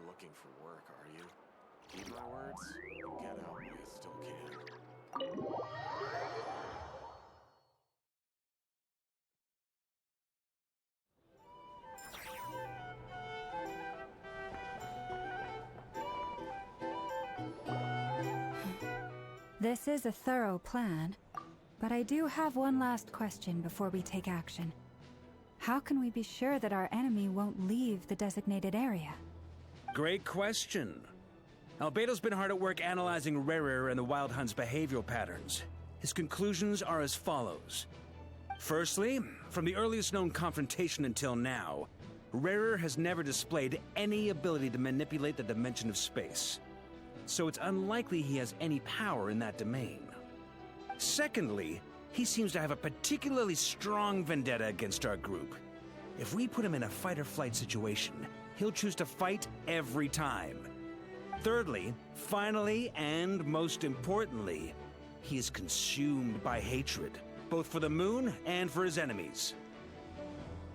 looking for work, are you? Keep my words, and get out while you still can. This is a thorough plan, but I do have one last question before we take action. How can we be sure that our enemy won't leave the designated area? Great question. Albedo's been hard at work analyzing Rarer and the Wild Hunt's behavioral patterns. His conclusions are as follows. Firstly, from the earliest known confrontation until now, Rarer has never displayed any ability to manipulate the dimension of space. So it's unlikely he has any power in that domain. Secondly, he seems to have a particularly strong vendetta against our group. If we put him in a fight-or-flight situation, he'll choose to fight every time. Thirdly, finally, and most importantly, he is consumed by hatred, both for the moon and for his enemies.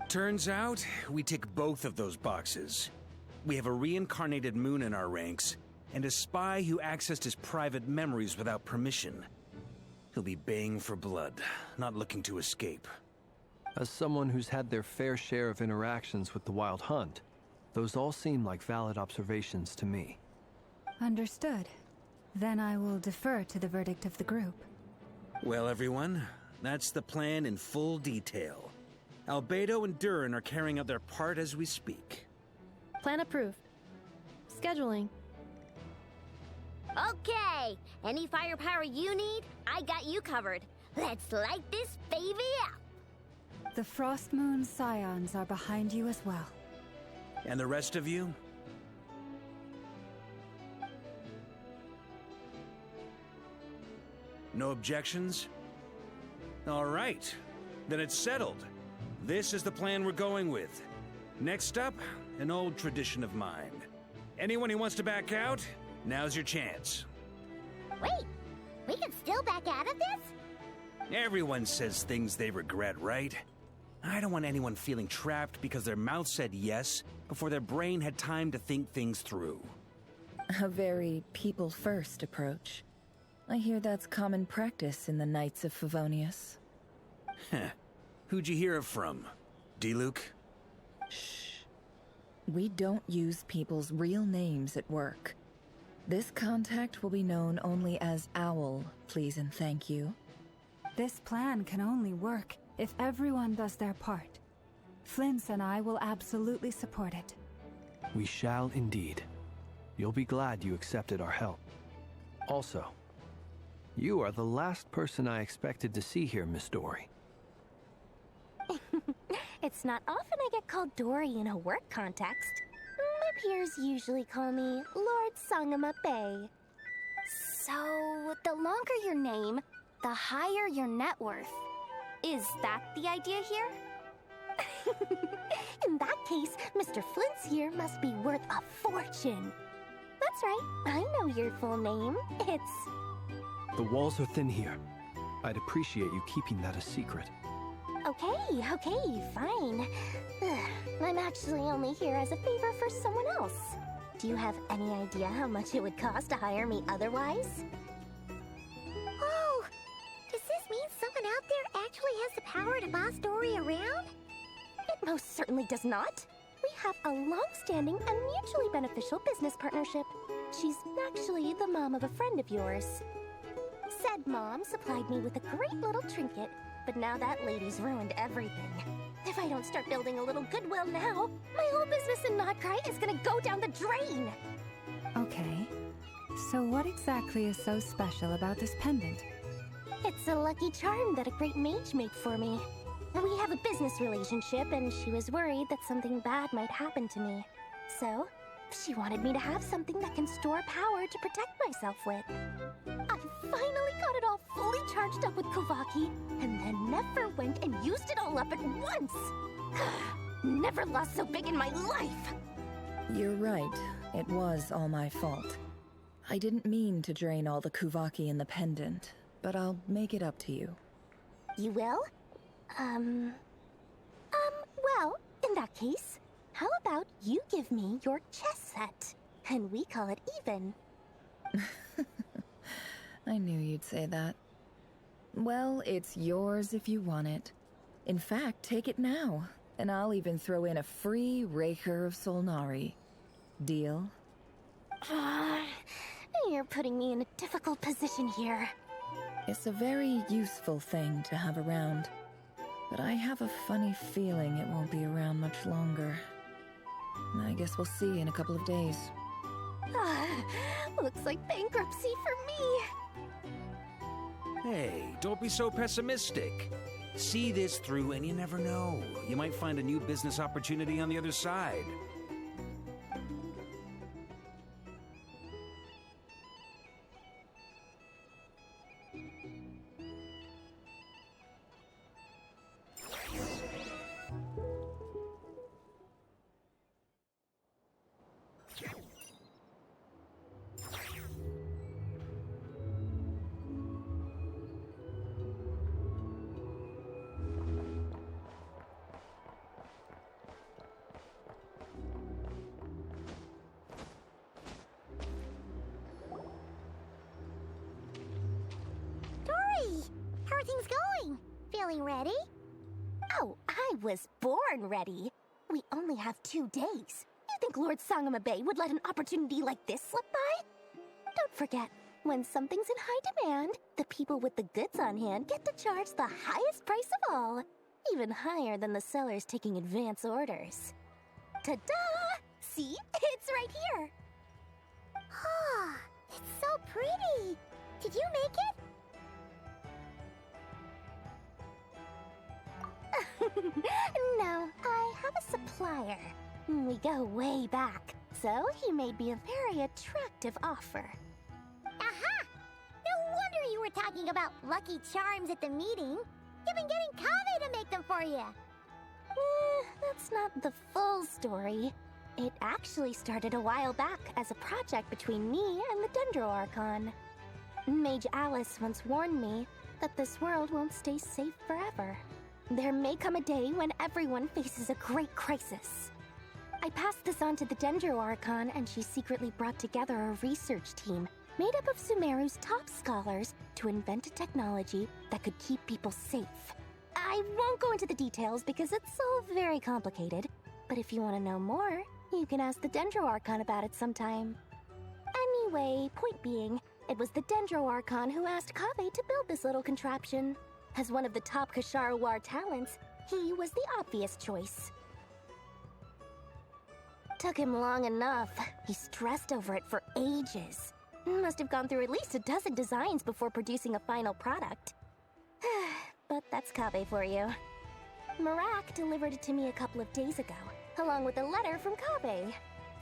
Turns out, we tick both of those boxes. We have a reincarnated moon in our ranks, and a spy who accessed his private memories without permission. He'll be baying for blood, not looking to escape. As someone who's had their fair share of interactions with the Wild Hunt, those all seem like valid observations to me. Understood. Then I will defer to the verdict of the group. Well, everyone, that's the plan in full detail. Albedo and Durin are carrying out their part as we speak. Plan approved. Scheduling. Okay, any firepower you need, I got you covered. Let's light this baby up. The Frost Moon Scions are behind you as well. And the rest of you? No objections? All right, then it's settled. This is the plan we're going with. Next up, an old tradition of mine. Anyone who wants to back out, now's your chance. Wait, we can still back out of this? Everyone says things they regret, right? I don't want anyone feeling trapped because their mouth said yes before their brain had time to think things through. A very people-first approach. I hear that's common practice in the Knights of Favonius. Heh. Who'd you hear it from? D-Luke? Shh. We don't use people's real names at work. This contact will be known only as Owl, please and thank you. This plan can only work if everyone does their part. Flint's and I will absolutely support it. We shall indeed. You'll be glad you accepted our help. Also, you are the last person I expected to see here, Miss Dory. It's not often I get called Dory in a work context. My peers usually call me Lord Sangamabe. So, the longer your name, the higher your net worth. Is that the idea here? In that case, Mr. Flint's here must be worth a fortune. That's right, I know your full name. It's... The walls are thin here. I'd appreciate you keeping that a secret. Okay, fine. I'm actually only here as a favor for someone else. Do you have any idea how much it would cost to hire me otherwise? Oh, does this mean someone out there actually has the power to boss Dory around? It most certainly does not. We have a long-standing and mutually beneficial business partnership. She's actually the mom of a friend of yours. Said mom supplied me with a great little trinket, but now that lady's ruined everything. If I don't start building a little goodwill now, my whole business in Nod Krai is gonna go down the drain! Okay. So what exactly is so special about this pendant? It's a lucky charm that a great mage made for me. We have a business relationship, and she was worried that something bad might happen to me. So, she wanted me to have something that can store power to protect myself with. I finally got it all fully charged up with Kovaki, and then never went and used it all up at once! Never lost so big in my life! You're right. It was all my fault. I didn't mean to drain all the Kuvaki in the pendant, but I'll make it up to you. You will? Well, in that case, how about you give me your chess set, and we call it even. I knew you'd say that. Well, it's yours if you want it. In fact, take it now, and I'll even throw in a free Raker of Solnari. Deal? You're putting me in a difficult position here. It's a very useful thing to have around, but I have a funny feeling it won't be around much longer. I guess we'll see in a couple of days. Looks like bankruptcy for me. Hey, don't be so pessimistic. See this through and you never know. You might find a new business opportunity on the other side. How are things going? Feeling ready? Oh, I was born ready. We only have 2 days. You think Lord Sangamabe would let an opportunity like this slip by? Don't forget, when something's in high demand, the people with the goods on hand get to charge the highest price of all. Even higher than the sellers taking advance orders. Ta-da! See? It's right here. Ah, it's so pretty. Did you make it? No, I have a supplier. We go way back, so he made me a very attractive offer. Aha! No wonder you were talking about lucky charms at the meeting. You've been getting Kaveh to make them for you. That's not the full story. It actually started a while back as a project between me and the Dendro Archon. Mage Alice once warned me that this world won't stay safe forever. There may come a day when everyone faces a great crisis. I passed this on to the Dendro Archon, and she secretly brought together a research team made up of Sumeru's top scholars to invent a technology that could keep people safe. I won't go into the details because it's all very complicated, but if you want to know more, you can ask the Dendro Archon about it sometime. Anyway, point being, it was the Dendro Archon who asked Kaveh to build this little contraption. As one of the top Kashara War talents, he was the obvious choice. Took him long enough. He stressed over it for ages. Must have gone through at least a dozen designs before producing a final product. But that's Kaveh for you. Marak delivered it to me a couple of days ago, along with a letter from Kaveh.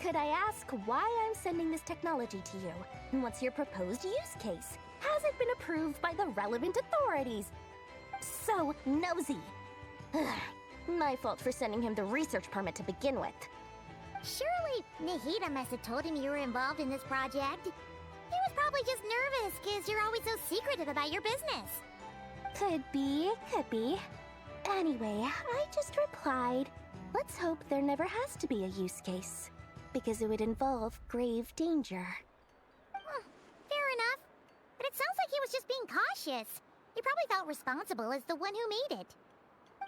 Could I ask why I'm sending this technology to you? And what's your proposed use case? Has it been approved by the relevant authorities? So nosy. My fault for sending him the research permit to begin with. Surely Nahida must have told him you were involved in this project. He was probably just nervous because you're always so secretive about your business. Could be. Anyway, I just replied, let's hope there never has to be a use case, because it would involve grave danger. Fair enough. But it sounds like he was just being cautious. He probably felt responsible as the one who made it.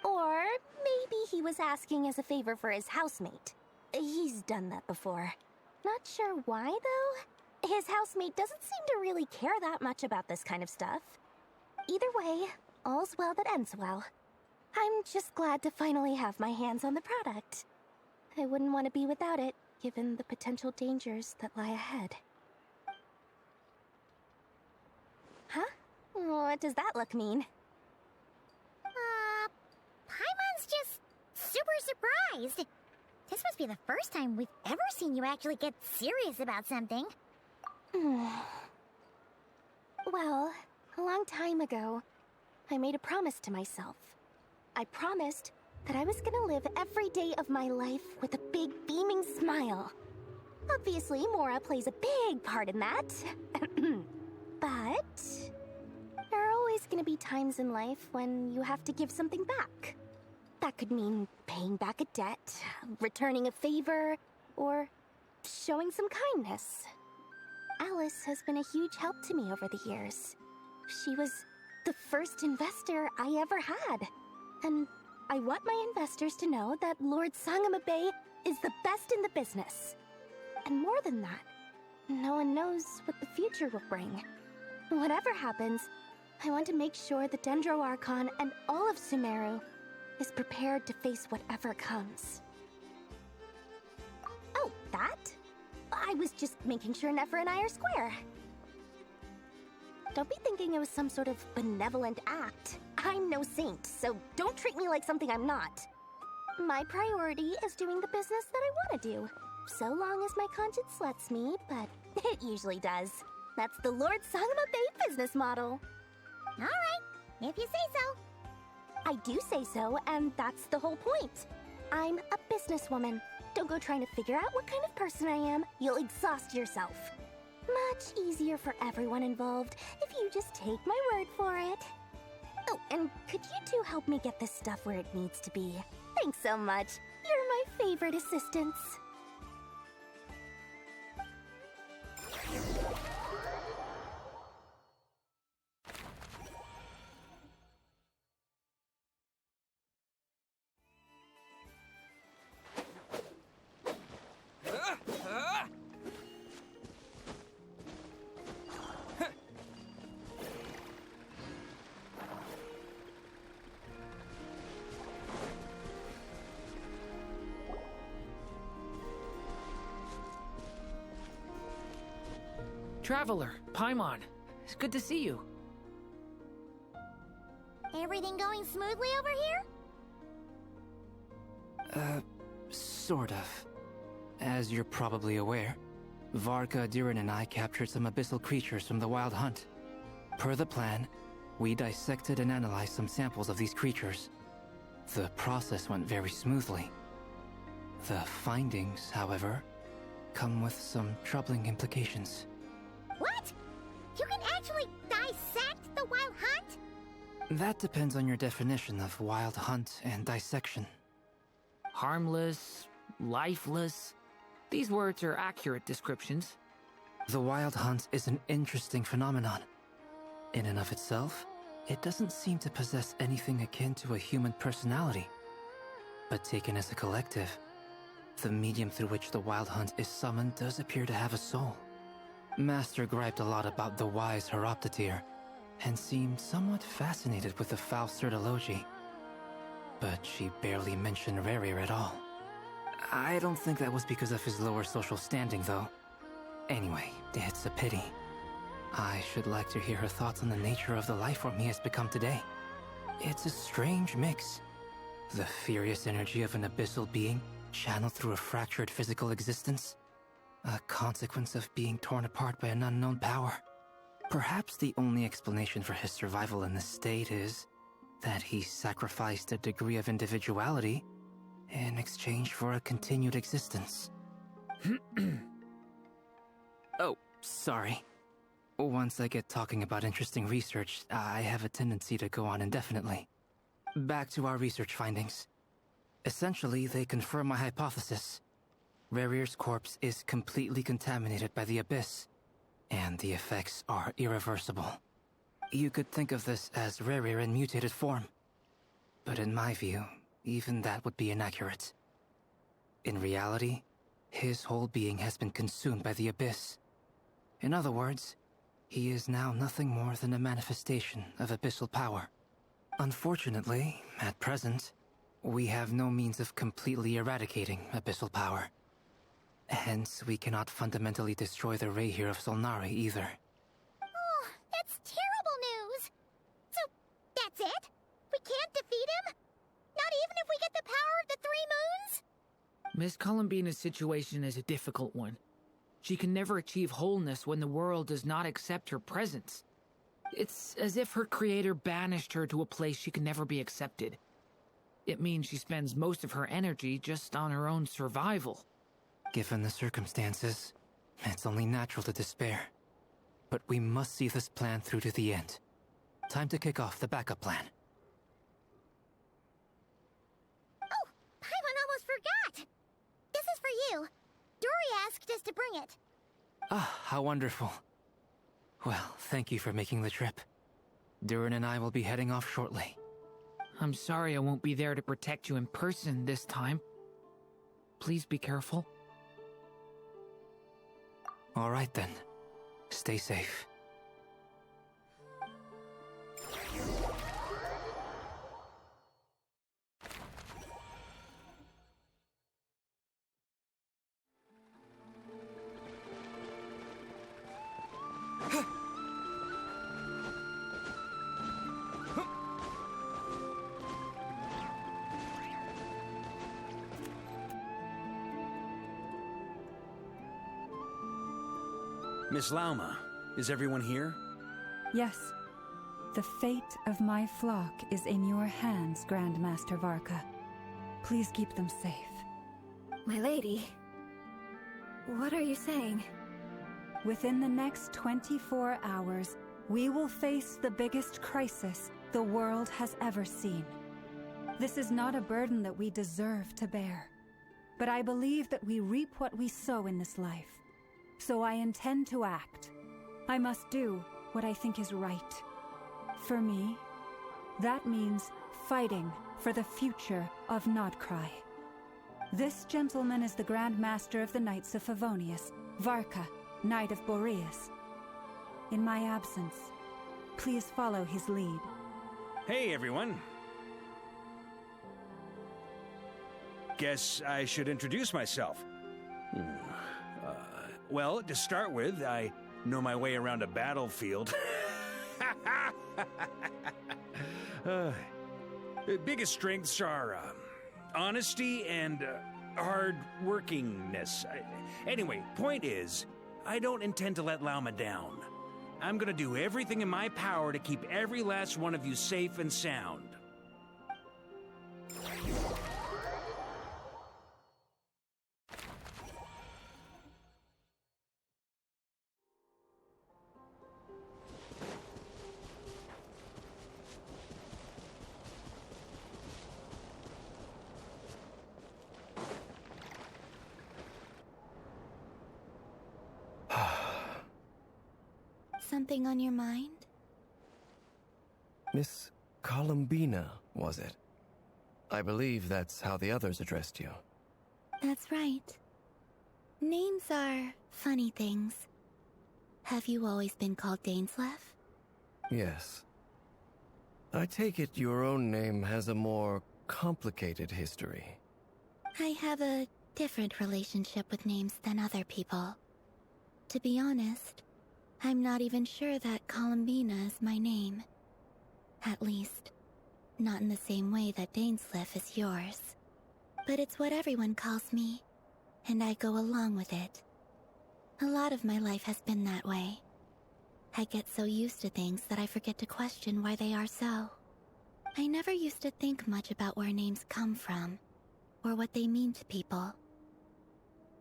Or maybe he was asking as a favor for his housemate. He's done that before. Not sure why, though. His housemate doesn't seem to really care that much about this kind of stuff. Either way, all's well that ends well. I'm just glad to finally have my hands on the product. I wouldn't want to be without it, given the potential dangers that lie ahead. Huh? What does that look mean? Paimon's just super surprised. This must be the first time we've ever seen you actually get serious about something. Well, a long time ago, I made a promise to myself. I promised that I was gonna live every day of my life with a big beaming smile. Obviously, Mora plays a big part in that. But there are always gonna be times in life when you have to give something back. That could mean paying back a debt, returning a favor, or showing some kindness. Alice has been a huge help to me over the years. She was the first investor I ever had. And I want my investors to know that Lord Sangamabe is the best in the business. And more than that, no one knows what the future will bring. Whatever happens, I want to make sure the Dendro Archon and all of Sumeru is prepared to face whatever comes. Oh, that? I was just making sure Nefer and I are square. Don't be thinking it was some sort of benevolent act. I'm no saint, so don't treat me like something I'm not. My priority is doing the business that I want to do, so long as my conscience lets me, but it usually does. That's the Lord Sangamabe business model. Alright, if you say so. I do say so, and that's the whole point. I'm a businesswoman. Don't go trying to figure out what kind of person I am. You'll exhaust yourself. Much easier for everyone involved if you just take my word for it. Oh, and could you two help me get this stuff where it needs to be? Thanks so much. You're my favorite assistants. Traveler, Paimon, it's good to see you. Everything going smoothly over here? Sort of. As you're probably aware, Varka, Diren, and I captured some abyssal creatures from the Wild Hunt. Per the plan, we dissected and analyzed some samples of these creatures. The process went very smoothly. The findings, however, come with some troubling implications. What? You can actually dissect the Wild Hunt? That depends on your definition of Wild Hunt and dissection. Harmless, lifeless. These words are accurate descriptions. The Wild Hunt is an interesting phenomenon. In and of itself, it doesn't seem to possess anything akin to a human personality. But taken as a collective, the medium through which the Wild Hunt is summoned does appear to have a soul. Master griped a lot about the wise Horoptotire, and seemed somewhat fascinated with the Faust Certology. But she barely mentioned Rerir at all. I don't think that was because of his lower social standing, though. Anyway, it's a pity. I should like to hear her thoughts on the nature of the life form he has become today. It's a strange mix. The furious energy of an abyssal being channeled through a fractured physical existence. A consequence of being torn apart by an unknown power. Perhaps the only explanation for his survival in this state is that he sacrificed a degree of individuality in exchange for a continued existence. Oh, sorry. Once I get talking about interesting research, I have a tendency to go on indefinitely. Back to our research findings. Essentially, they confirm my hypothesis. Rerir's corpse is completely contaminated by the Abyss, and the effects are irreversible. You could think of this as Rerir in mutated form. But in my view, even that would be inaccurate. In reality, his whole being has been consumed by the Abyss. In other words, he is now nothing more than a manifestation of abyssal power. Unfortunately, at present, we have no means of completely eradicating abyssal power. Hence, we cannot fundamentally destroy the Rerir of Solnari either. Oh, that's terrible news! So, that's it? We can't defeat him? Not even if we get the power of the Three Moons? Miss Columbina's situation is a difficult one. She can never achieve wholeness when the world does not accept her presence. It's as if her creator banished her to a place she can never be accepted. It means she spends most of her energy just on her own survival. Given the circumstances, it's only natural to despair. But we must see this plan through to the end. Time to kick off the backup plan. Oh, Paimon almost forgot! This is for you. bring it. Ah, how wonderful. Well, thank you for making the trip. Durin and I will be heading off shortly. I'm sorry I won't be there to protect you in person this time. Please be careful. All right then. Stay safe. Miss Lauma, is everyone here? Yes. The fate of my flock is in your hands, Grandmaster Varka. Please keep them safe. My lady, what are you saying? Within the next 24 hours, we will face the biggest crisis the world has ever seen. This is not a burden that we deserve to bear, but I believe that we reap what we sow in this life. So I intend to act. I must do what I think is right. For me, that means fighting for the future of Nod Krai. This gentleman is the Grand Master of the Knights of Favonius, Varka, Knight of Boreas. In my absence, please follow his lead. Hey, everyone. Guess I should introduce myself. Well, to start with, I know my way around a battlefield. Biggest strengths are honesty and hard-workingness. Anyway, point is, I don't intend to let Lauma down. I'm gonna do everything in my power to keep every last one of you safe and sound. Something on your mind? Miss Columbina, was it? I believe that's how the others addressed you. That's right. Names are funny things. Have you always been called Dainsleff? Yes. I take it your own name has a more complicated history. I have a different relationship with names than other people. To be honest, I'm not even sure that Columbina is my name. At least, not in the same way that Dainsleff is yours. But it's what everyone calls me, and I go along with it. A lot of my life has been that way. I get so used to things that I forget to question why they are so. I never used to think much about where names come from, or what they mean to people.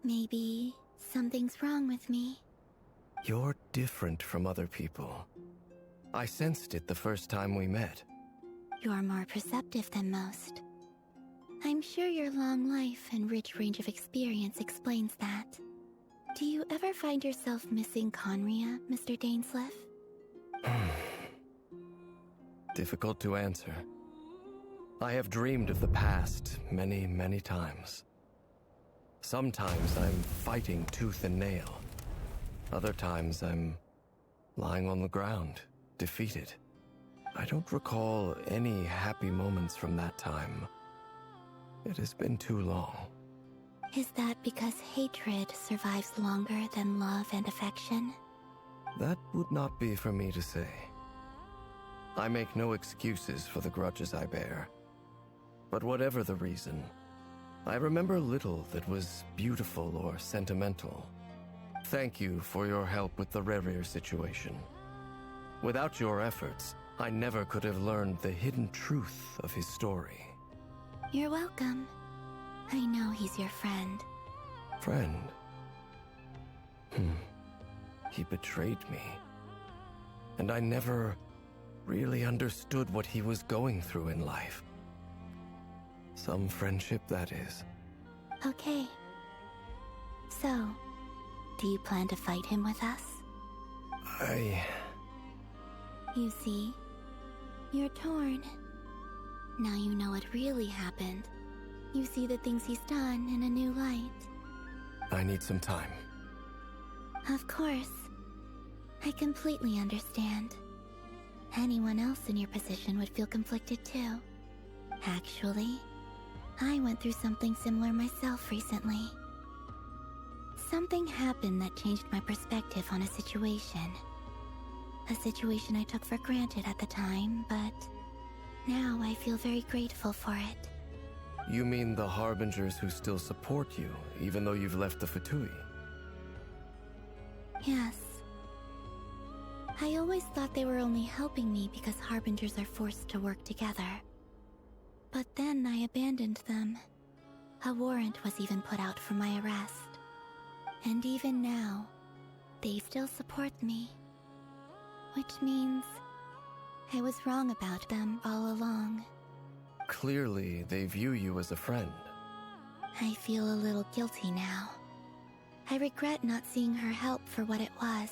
Maybe something's wrong with me. You're different from other people. I sensed it the first time we met. You're more perceptive than most. I'm sure your long life and rich range of experience explains that. Do you ever find yourself missing Conria, Mr. Dainsleff? Difficult to answer. I have dreamed of the past many, many times. Sometimes I'm fighting tooth and nail. Other times I'm lying on the ground, defeated. I don't recall any happy moments from that time. It has been too long. Is that because hatred survives longer than love and affection? That would not be for me to say. I make no excuses for the grudges I bear. But whatever the reason, I remember little that was beautiful or sentimental. Thank you for your help with the Rerir situation. Without your efforts, I never could have learned the hidden truth of his story. You're welcome. I know he's your friend. Friend? He betrayed me. And I never really understood what he was going through in life. Some friendship, that is. Okay. So, do Do you plan to fight him with us? You see, you're torn. Now you know what really happened. You see the things he's done in a new light. I need some time. Of course. I completely understand. Anyone else in your position would feel conflicted too. Actually, I went through something similar myself recently. Something happened that changed my perspective on a situation. A situation I took for granted at the time, but now I feel very grateful for it. You mean the Harbingers who still support you, even though you've left the Fatui? Yes. I always thought they were only helping me because Harbingers are forced to work together. But then I abandoned them. A warrant was even put out for my arrest. And even now, they still support me. Which means I was wrong about them all along. Clearly, they view you as a friend. I feel a little guilty now. I regret not seeing her help for what it was,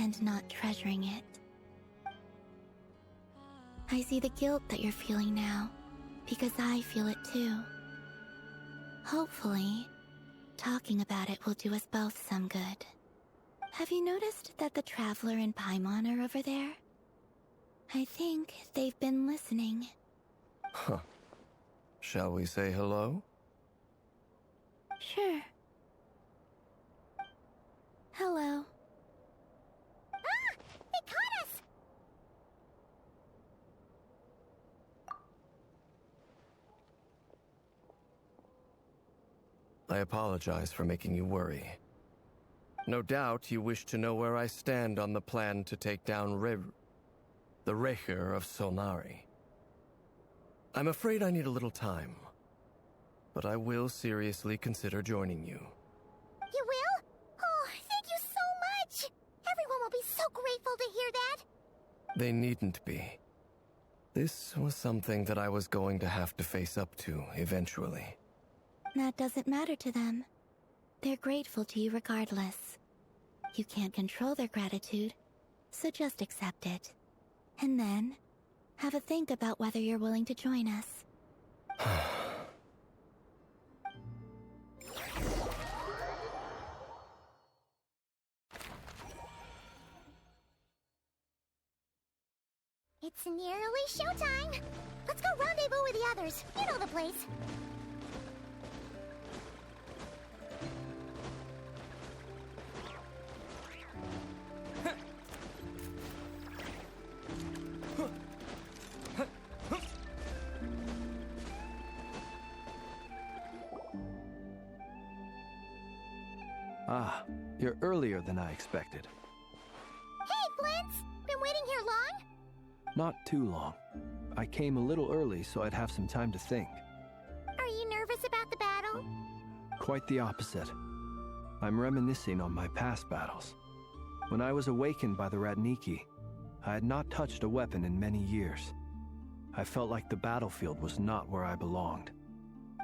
and not treasuring it. I see the guilt that you're feeling now, because I feel it too. Hopefully, talking about it will do us both some good. Have you noticed that the Traveler and Paimon are over there? I think they've been listening. Huh. Shall we say hello? Sure. Hello. Ah! They caught us! I apologize for making you worry. No doubt you wish to know where I stand on the plan to take down the Recher of Solnari. I'm afraid I need a little time, but I will seriously consider joining you. You will? Oh, thank you so much! Everyone will be so grateful to hear that! They needn't be. This was something that I was going to have to face up to eventually. That doesn't matter to them. They're grateful to you regardless. You can't control their gratitude, so just accept it. And then, have a think about whether you're willing to join us. It's nearly showtime! Let's go rendezvous with the others. You know the place. Ah, you're earlier than I expected. Hey, Flint's! Been waiting here long? Not too long. I came a little early so I'd have some time to think. Are you nervous about the battle? Quite the opposite. I'm reminiscing on my past battles. When I was awakened by the Ratniki, I had not touched a weapon in many years. I felt like the battlefield was not where I belonged.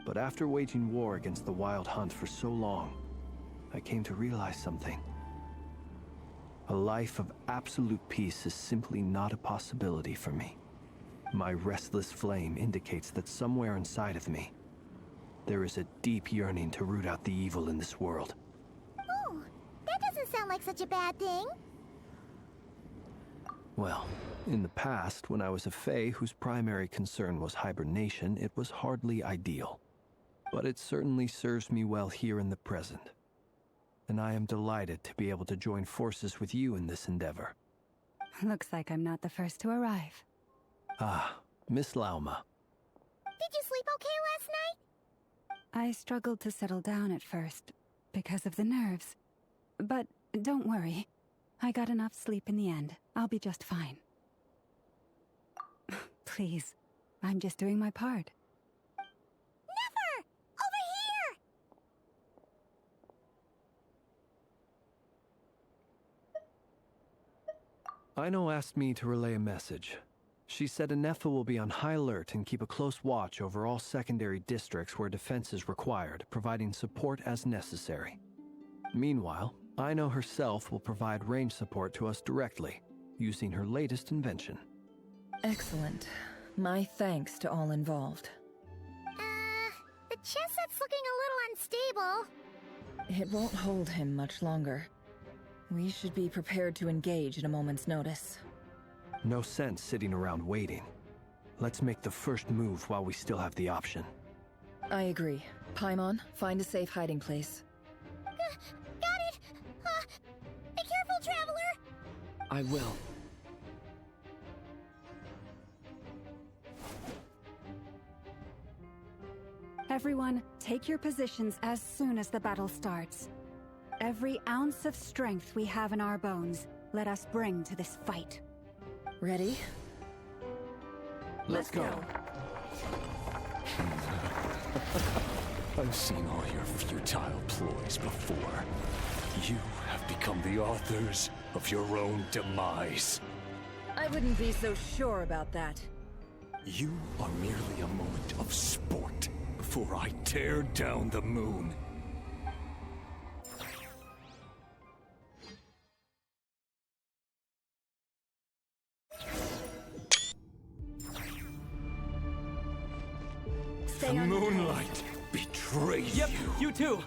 But after waging war against the Wild Hunt for so long, I came to realize something. A life of absolute peace is simply not a possibility for me. My restless flame indicates that somewhere inside of me, there is a deep yearning to root out the evil in this world. Oh, that doesn't sound like such a bad thing. Well, in the past, when I was a Fae whose primary concern was hibernation, it was hardly ideal. But it certainly serves me well here in the present. And I am delighted to be able to join forces with you in this endeavor. Looks like I'm not the first to arrive. Ah, Miss Lauma. Did you sleep okay last night? I struggled to settle down at first, because of the nerves. But don't worry. I got enough sleep in the end. I'll be just fine. Please, I'm just doing my part. Never! Over here! Aino asked me to relay a message. She said Anefa will be on high alert and keep a close watch over all secondary districts where defense is required, providing support as necessary. Meanwhile, Ino herself will provide range support to us directly, using her latest invention. Excellent. My thanks to all involved. The chess set's looking a little unstable. It won't hold him much longer. We should be prepared to engage at a moment's notice. No sense sitting around waiting. Let's make the first move while we still have the option. I agree. Paimon, find a safe hiding place. Got it! Be careful, Traveler! I will. Everyone, take your positions as soon as the battle starts. Every ounce of strength we have in our bones, let us bring to this fight. Ready? Let's go. I've seen all your futile ploys before. You have become the authors of your own demise. I wouldn't be so sure about that. You are merely a moment of sport before I tear down the moon. Stay The on your moonlight betrays Yep, you. you too.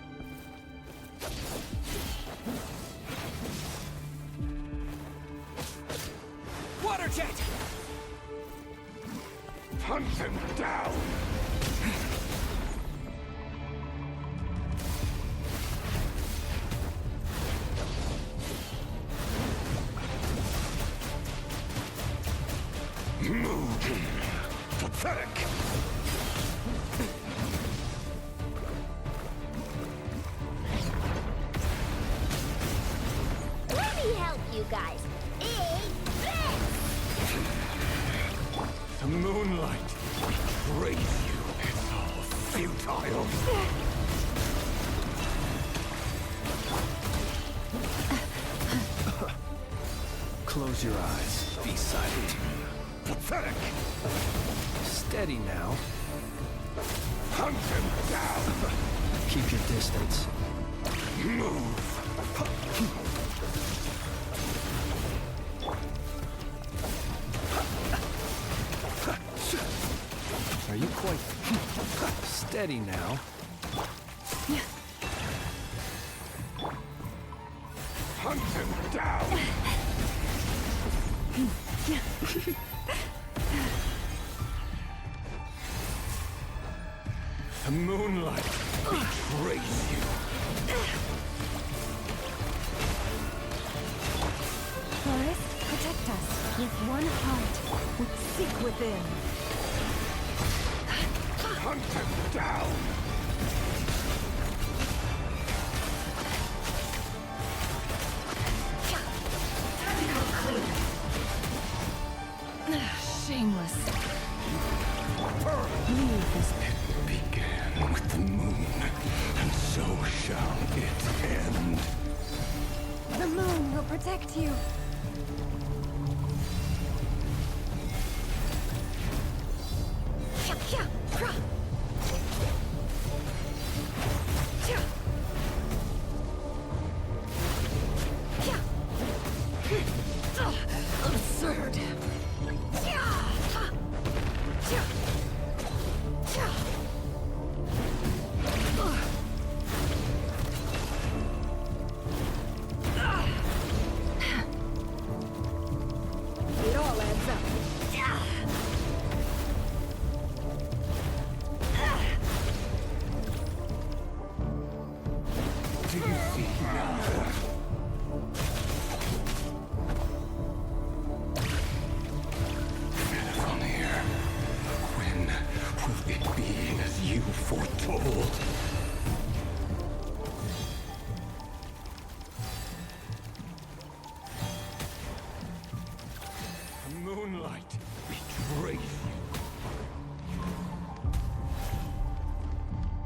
Water jet! Hunt them down! Move! Pathetic! Let me help you guys. The moonlight betrays you. It's all futile. Close your eyes. Be silent. Pathetic! Steady now. Hunt him down! Keep your distance. Move! Are you quite steady now? Hunt him down! The moonlight betrays you. Forest, protect us. With one heart, with seek within. Hunt him down! Shameless. It began with the moon, and so shall it end. The moon will protect you. Absurd. It all adds up. Do you see now? Vanir, when will it be as you foretold? The moonlight betrays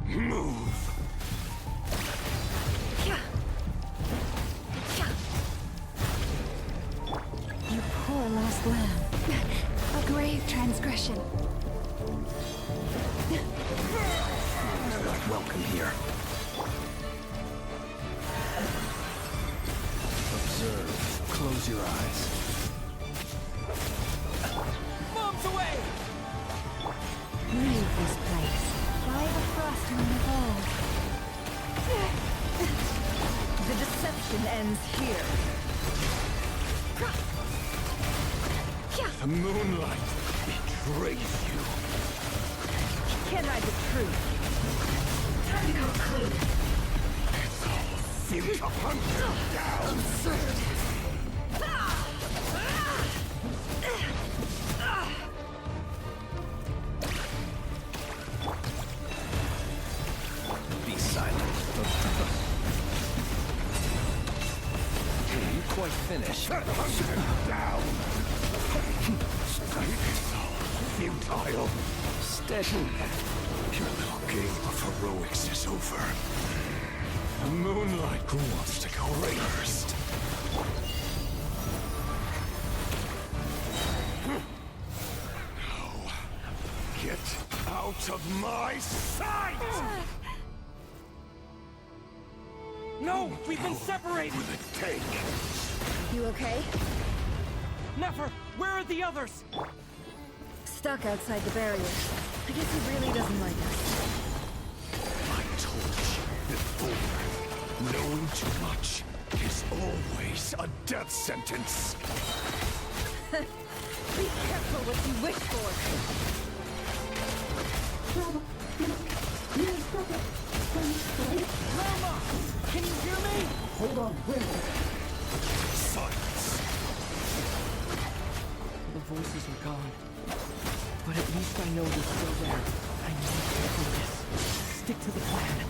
you. Move! You poor lost lamb. A grave transgression. Not welcome here. close your eyes. Mom's away! Leave this place. By the frost moon of old. The deception ends here. The moonlight betrays you. Can't hide the truth. Time to come clean. It's all futile. Hunt you down. Absurd. Be silent. You quite finished. Hunt him down. It's all futile. Steady. Your little game of heroics is over. The moonlight, who wants to go first? No. Get out of my sight! No! We've been separated! Will it take? You okay? Never! Where are the others? Stuck outside the barrier. I guess he really doesn't like us. I told you before. Knowing too much is always a death sentence. Be careful what you wish for. Grandma! Can you hear me? Hold on, wait. Silence. The voices are gone. But at least I know they're still there. I need to focus. Stick to the plan.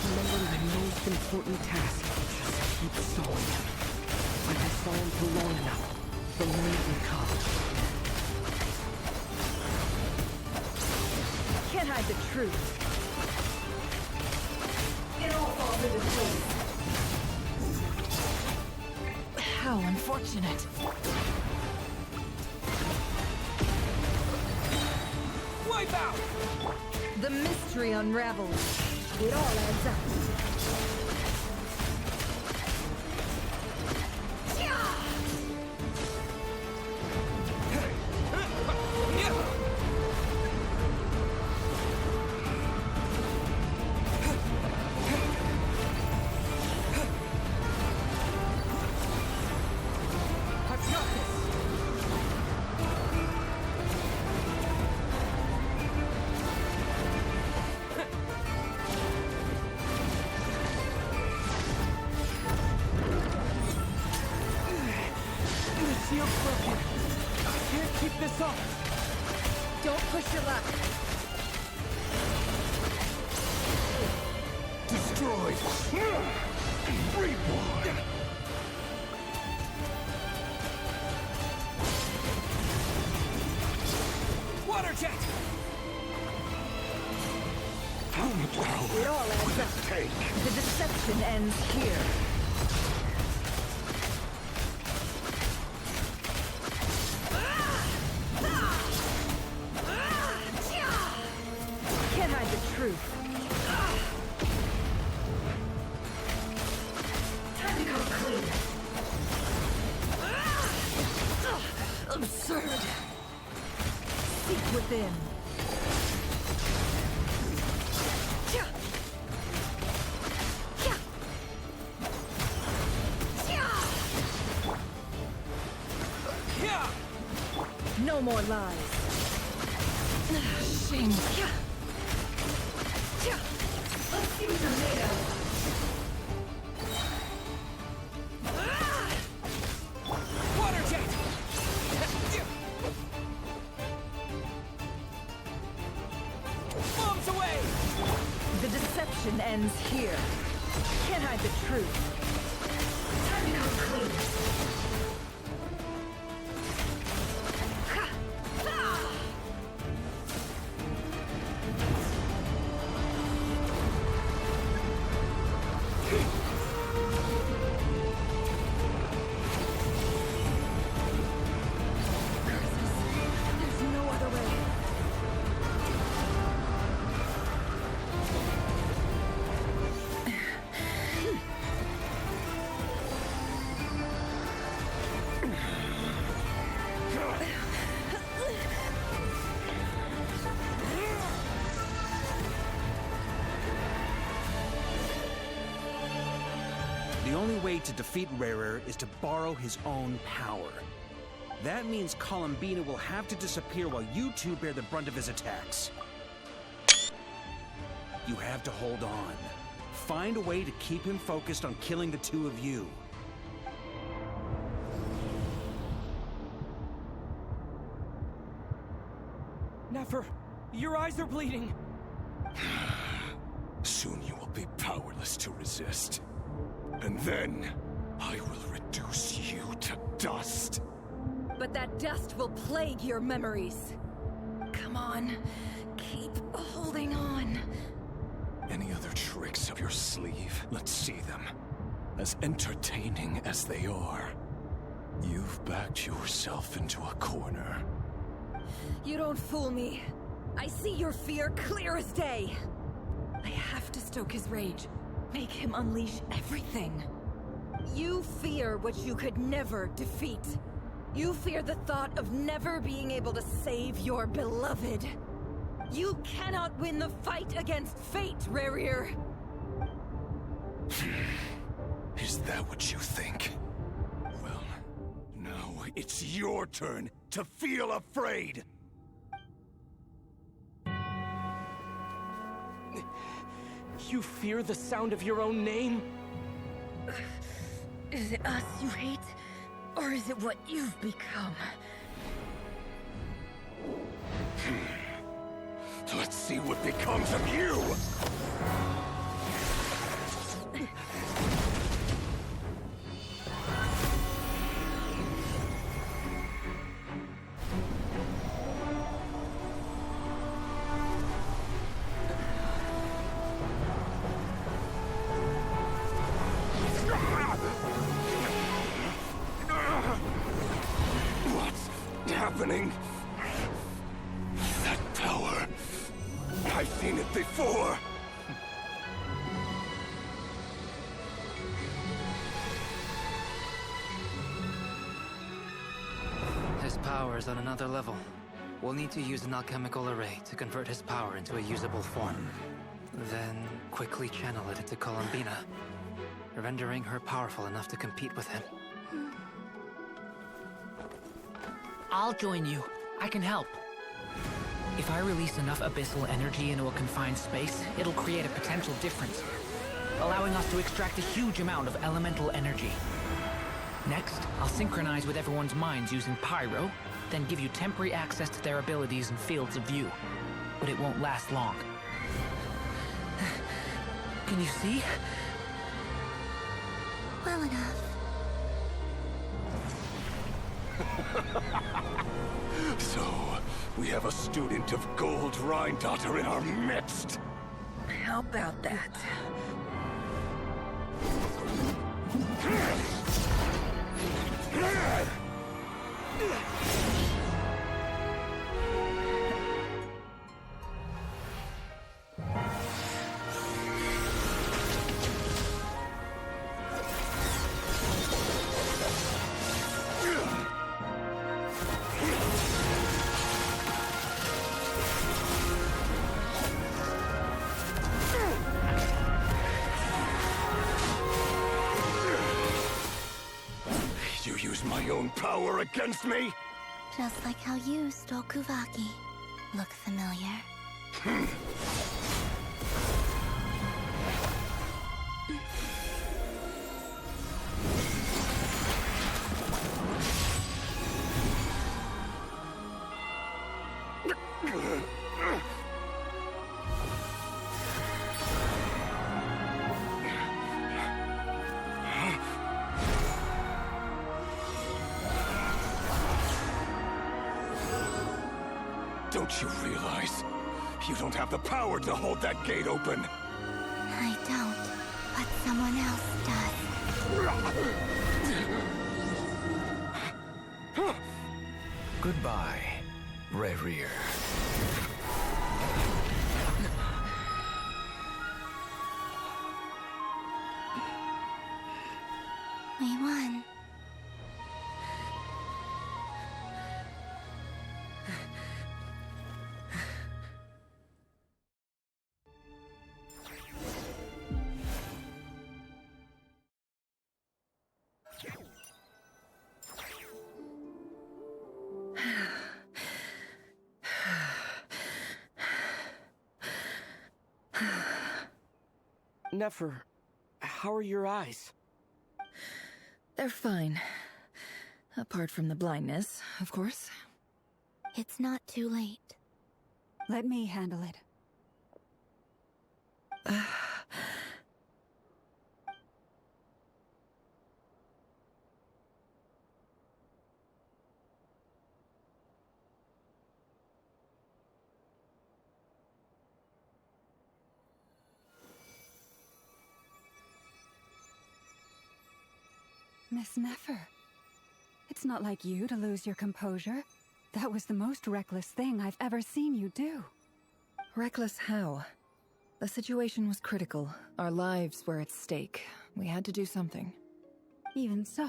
Remember my most important task. Just keep stalling him. If I can stall him for long enough, the moment will come. Can't hide the truth. It all falls into place. How unfortunate. Wipe out! The mystery unravels. It all adds up. Don't push your luck. Destroyed. Reborn. Water jet! How much power It all adds will up. it take? The deception ends here. Can't hide the truth. Time to come clean. Absurd. Seek within. No more lies. Shame. Let's see what you're made of. Water jet! Bombs away! The deception ends here. Can't hide the truth. Time to come clean. There's no other way. The only way to defeat Rerir is to borrow his own power. That means Columbina will have to disappear while you two bear the brunt of his attacks. You have to hold on. Find a way to keep him focused on killing the two of you. Nefer, your eyes are bleeding. Soon you will be powerless to resist. And then, I will reduce you to dust. But that dust will plague your memories. Come on, keep holding on. Any other tricks up your sleeve? Let's see them. As entertaining as they are, you've backed yourself into a corner. You don't fool me. I see your fear clear as day. I have to stoke his rage. Make him unleash everything. You fear what you could never defeat. You fear the thought of never being able to save your beloved. You cannot win the fight against fate, Rerir. Is that what you think? Well, now it's your turn to feel afraid! You fear the sound of your own name? Is it us you hate? Or is it what you've become? Let's see what becomes of you! What's happening? That power. I've seen it before. His power is on another level. We'll need to use an alchemical array to convert his power into a usable form. Then quickly channel it into Columbina, rendering her powerful enough to compete with him. I'll join you. I can help. If I release enough abyssal energy into a confined space, it'll create a potential difference, allowing us to extract a huge amount of elemental energy. Next, I'll synchronize with everyone's minds using pyro, then give you temporary access to their abilities and fields of view. But it won't last long. Can you see? Well enough. So, we have a student of Gold Rheindotter in our midst. How about that? You use my own power against me? Just like how you stole Kuvaki. Look familiar? Don't you realize? You don't have the power to hold that gate open. I don't, but someone else does. Goodbye, Rerir. We won. Nefer, how are your eyes? They're fine. Apart from the blindness, of course. It's not too late. Let me handle it. Miss Nefer, it's not like you to lose your composure. That was the most reckless thing I've ever seen you do. Reckless how? The situation was critical. Our lives were at stake. We had to do something. Even so.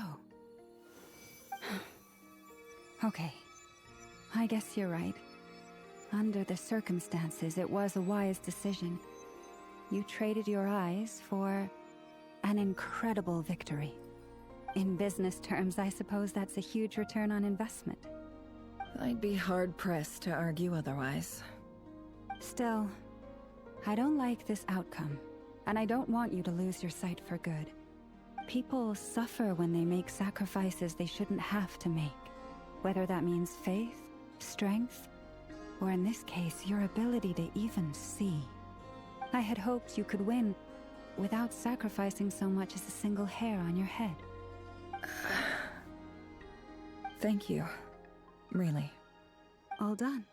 Okay. I guess you're right. Under the circumstances, it was a wise decision. You traded your eyes for an incredible victory. In business terms, I suppose that's a huge return on investment. I'd be hard-pressed to argue otherwise. Still, I don't like this outcome, and I don't want you to lose your sight for good. People suffer when they make sacrifices they shouldn't have to make, whether that means faith, strength, or in this case, your ability to even see. I had hoped you could win without sacrificing so much as a single hair on your head. Thank you. Really. All done.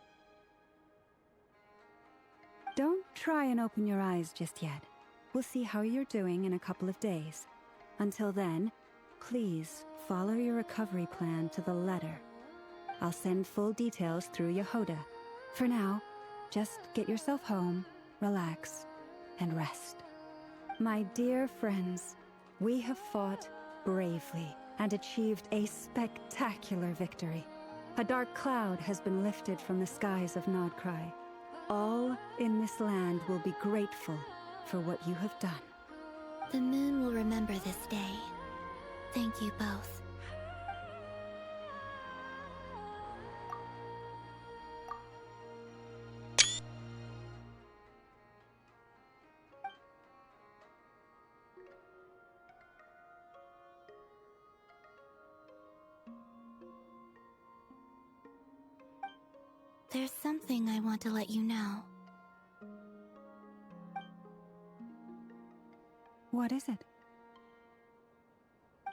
Don't try and open your eyes just yet. We'll see how you're doing in a couple of days. Until then, please follow your recovery plan to the letter. I'll send full details through Yehoda. For now, just get yourself home, relax, and rest. My dear friends, we have fought bravely and achieved a spectacular victory. A dark cloud has been lifted from the skies of Nod Krai. All in this land will be grateful for what you have done. The moon will remember this day. Thank you both. There's something I want to let you know. What is it?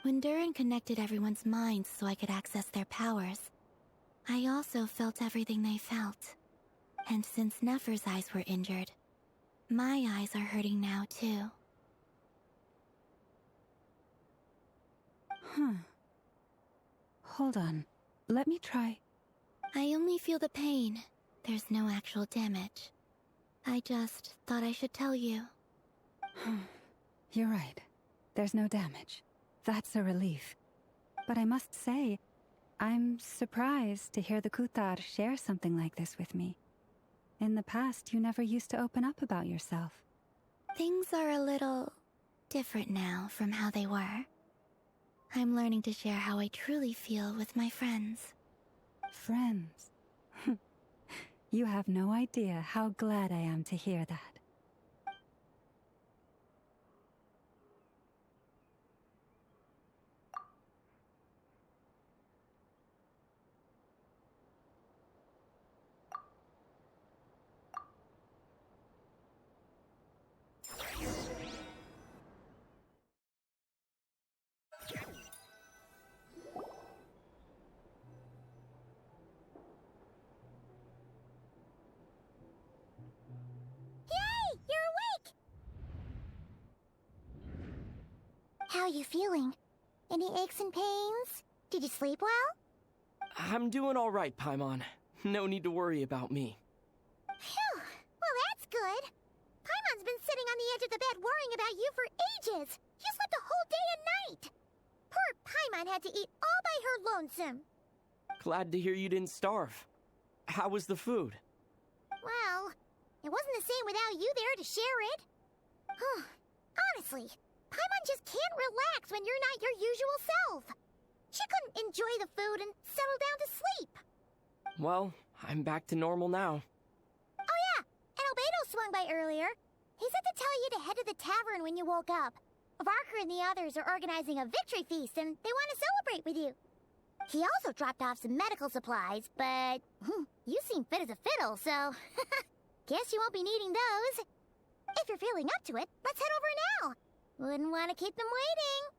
When Durin connected everyone's minds so I could access their powers, I also felt everything they felt. And since Nefer's eyes were injured, my eyes are hurting now too. Hold on. Let me try. I only feel the pain. There's no actual damage. I just thought I should tell you. You're right. There's no damage. That's a relief. But I must say, I'm surprised to hear the Kutar share something like this with me. In the past, you never used to open up about yourself. Things are a little different now from how they were. I'm learning to share how I truly feel with my friends. Friends? You have no idea how glad I am to hear that. How you feeling? Any aches and pains? Did you sleep well? I'm doing all right, Paimon. No need to worry about me. Phew! Well, that's good. Paimon's been sitting on the edge of the bed worrying about you for ages. You slept a whole day and night. Poor Paimon had to eat all by her lonesome. Glad to hear you didn't starve. How was the food? Well, it wasn't the same without you there to share it. Honestly, Paimon just can't relax when you're not your usual self. She couldn't enjoy the food and settle down to sleep. Well, I'm back to normal now. Oh yeah, and Albedo swung by earlier. He said to tell you to head to the tavern when you woke up. Varker and the others are organizing a victory feast, and they want to celebrate with you. He also dropped off some medical supplies, but you seem fit as a fiddle, so guess you won't be needing those. If you're feeling up to it, let's head over now. Wouldn't want to keep them waiting.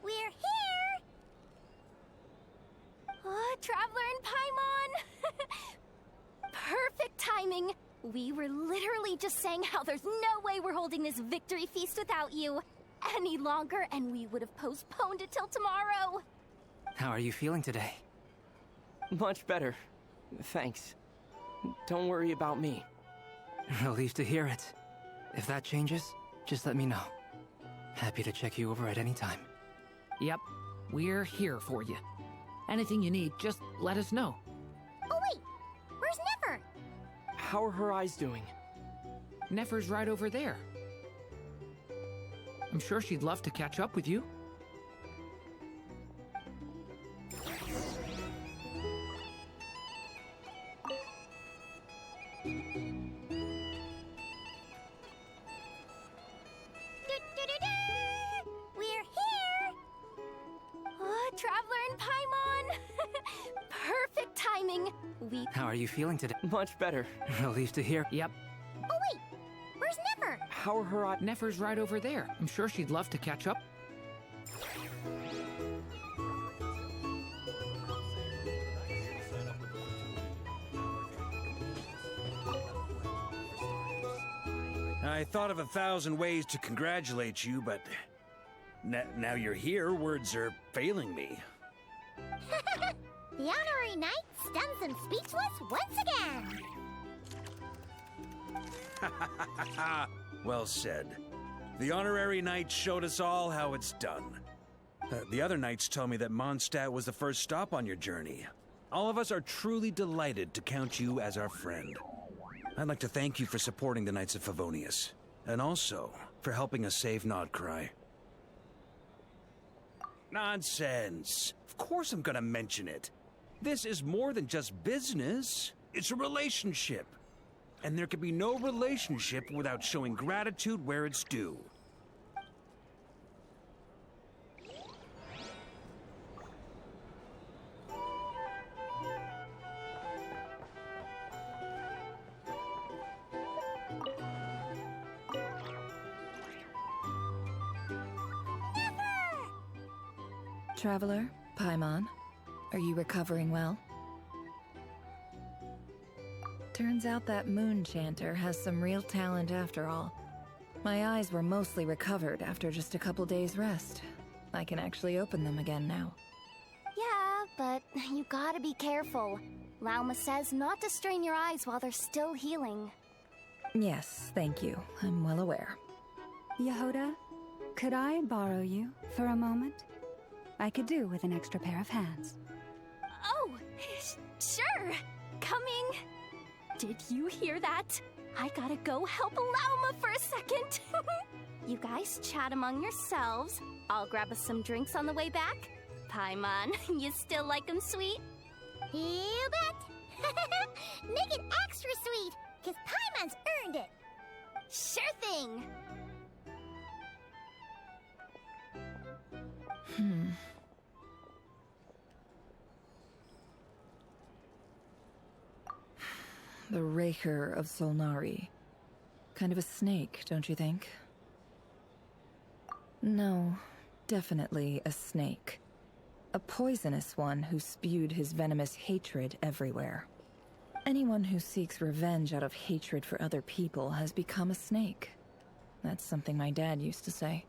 We're here! Oh, Traveler and Paimon! Perfect timing! We were literally just saying how there's no way we're holding this victory feast without you any longer, and we would have postponed it till tomorrow. How are you feeling today? Much better. Thanks. Don't worry about me. Relieved to hear it. If that changes, just let me know. Happy to check you over at any time. Yep, we're here for you. Anything you need, just let us know. Oh wait, where's Nefer? How are her eyes doing? Nefer's right over there. I'm sure she'd love to catch up with you. We're here! Oh, Traveler and Paimon! Perfect timing! How are you feeling today? Much better. Relieved to hear. Yep. Oh wait, where's Nefer? How are her eyes? Nefer's right over there. I'm sure she'd love to catch up. I thought of 1,000 ways to congratulate you, but now you're here, words are failing me. The honorary knight stuns them speechless once again. Well said. The honorary knight showed us all how it's done. The other knights told me that Mondstadt was the first stop on your journey. All of us are truly delighted to count you as our friend. I'd like to thank you for supporting the Knights of Favonius, and also for helping us save Nod Krai. Nonsense! Of course I'm gonna mention it. This is more than just business. It's a relationship. And there can be no relationship without showing gratitude where it's due. Traveler, Paimon, are you recovering well? Turns out that moon chanter has some real talent after all. My eyes were mostly recovered after just a couple days' rest. I can actually open them again now. Yeah, but you gotta be careful. Lauma says not to strain your eyes while they're still healing. Yes, thank you. I'm well aware. Yehoda, could I borrow you for a moment? I could do with an extra pair of hands. Oh, sure. Coming. Did you hear that? I gotta go help Lauma for a second. You guys chat among yourselves. I'll grab us some drinks on the way back. Paimon, you still like 'em sweet? You bet! Make it extra sweet, because Paimon's earned it! Sure thing! The Raker of Solnari. Kind of a snake, don't you think? No, definitely a snake. A poisonous one who spewed his venomous hatred everywhere. Anyone who seeks revenge out of hatred for other people has become a snake. That's something my dad used to say.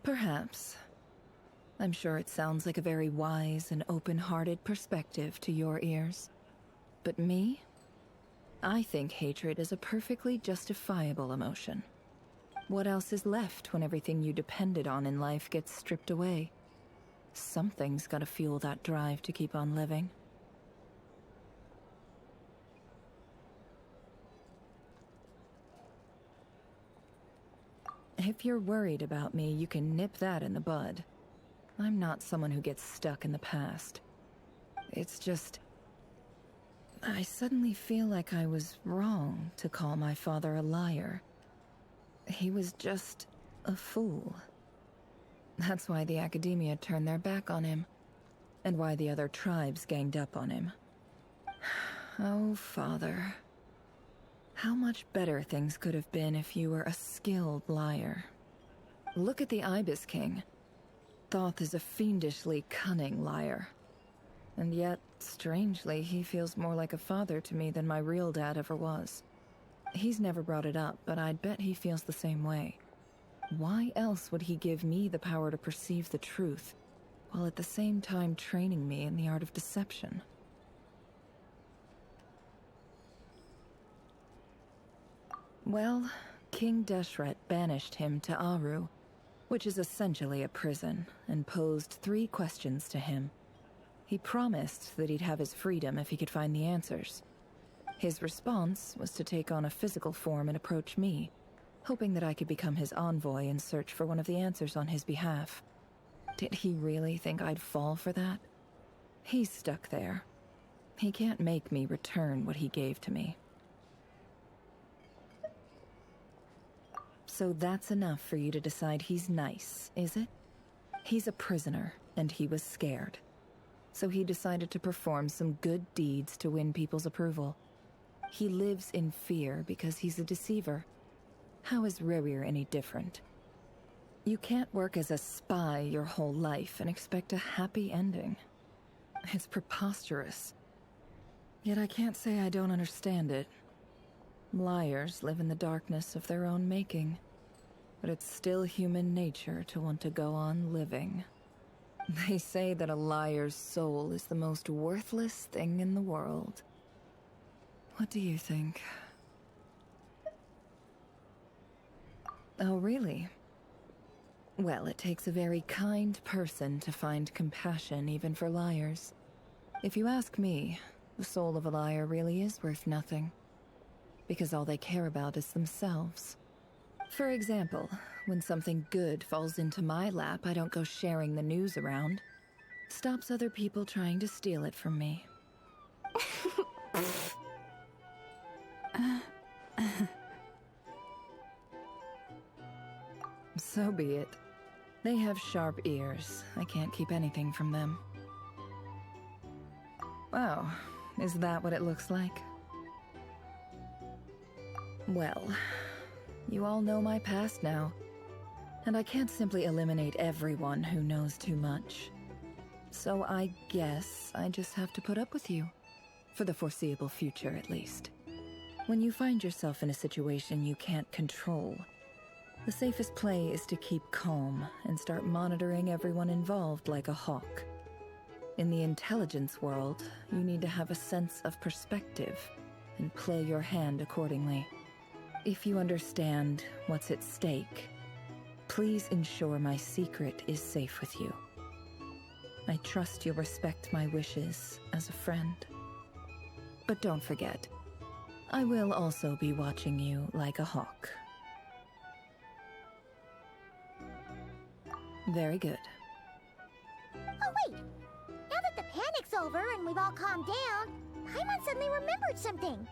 Perhaps. I'm sure it sounds like a very wise and open-hearted perspective to your ears. But me? I think hatred is a perfectly justifiable emotion. What else is left when everything you depended on in life gets stripped away? Something's gotta fuel that drive to keep on living. If you're worried about me, you can nip that in the bud. I'm not someone who gets stuck in the past. It's just... I suddenly feel like I was wrong to call my father a liar. He was just a fool. That's why the academia turned their back on him, and why the other tribes ganged up on him. Oh, Father. How much better things could have been if you were a skilled liar. Look at the Ibis King. Thoth is a fiendishly cunning liar. And yet, strangely, he feels more like a father to me than my real dad ever was. He's never brought it up, but I'd bet he feels the same way. Why else would he give me the power to perceive the truth, while at the same time training me in the art of deception? Well, King Deshret banished him to Aru, which is essentially a prison, and posed 3 questions to him. He promised that he'd have his freedom if he could find the answers. His response was to take on a physical form and approach me, hoping that I could become his envoy and search for one of the answers on his behalf. Did he really think I'd fall for that? He's stuck there. He can't make me return what he gave to me. So that's enough for you to decide he's nice, is it? He's a prisoner, and he was scared. So he decided to perform some good deeds to win people's approval. He lives in fear because he's a deceiver. How is Rerir any different? You can't work as a spy your whole life and expect a happy ending. It's preposterous. Yet I can't say I don't understand it. Liars live in the darkness of their own making, but it's still human nature to want to go on living. They say that a liar's soul is the most worthless thing in the world. What do you think? Oh, really? Well, it takes a very kind person to find compassion even for liars. If you ask me, the soul of a liar really is worth nothing, because all they care about is themselves. For example, when something good falls into my lap, I don't go sharing the news around. Stops other people trying to steal it from me. So be it. They have sharp ears. I can't keep anything from them. Wow, is that what it looks like? Well, you all know my past now, and I can't simply eliminate everyone who knows too much. So I guess I just have to put up with you, for the foreseeable future at least. When you find yourself in a situation you can't control, the safest play is to keep calm and start monitoring everyone involved like a hawk. In the intelligence world, you need to have a sense of perspective and play your hand accordingly. If you understand what's at stake, please ensure my secret is safe with you. I trust you'll respect my wishes as a friend. But don't forget, I will also be watching you like a hawk. Very good. Oh wait! Now that the panic's over and we've all calmed down, Paimon suddenly remembered something.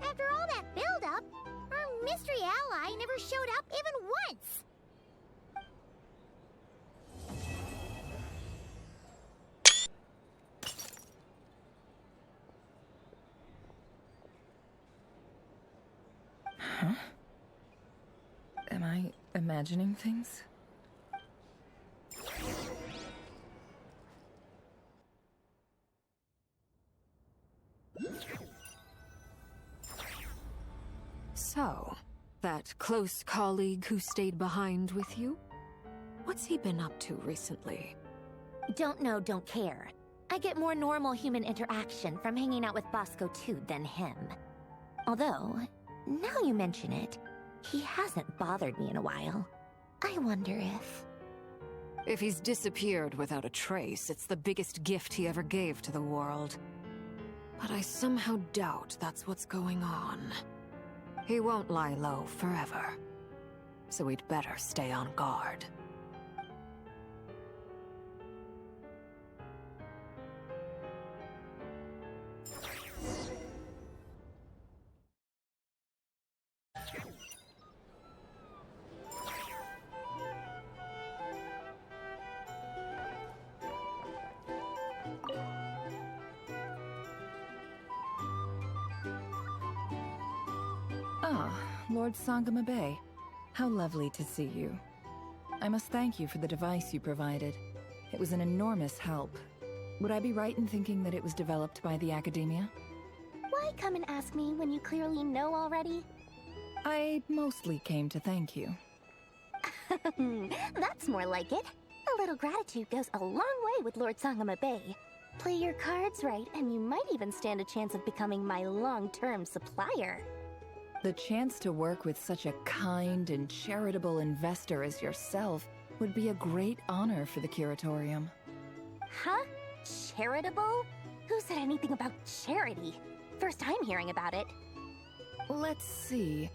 After all that build-up, our mystery ally never showed up even once! Huh? Am I imagining things? So, that close colleague who stayed behind with you? What's he been up to recently? Don't know, don't care. I get more normal human interaction from hanging out with Bosco too than him. Although, now you mention it, he hasn't bothered me in a while. I wonder if... If he's disappeared without a trace, it's the biggest gift he ever gave to the world. But I somehow doubt that's what's going on. He won't lie low forever. So we'd better stay on guard. Ah, Lord Sangama Bay. How lovely to see you. I must thank you for the device you provided. It was an enormous help. Would I be right in thinking that it was developed by the Academia? Why come and ask me when you clearly know already? I mostly came to thank you. That's more like it. A little gratitude goes a long way with Lord Sangama Bay. Play your cards right, and you might even stand a chance of becoming my long-term supplier. The chance to work with such a kind and charitable investor as yourself would be a great honor for the Curatorium. Huh? Charitable? Who said anything about charity? First time hearing about it. Let's see.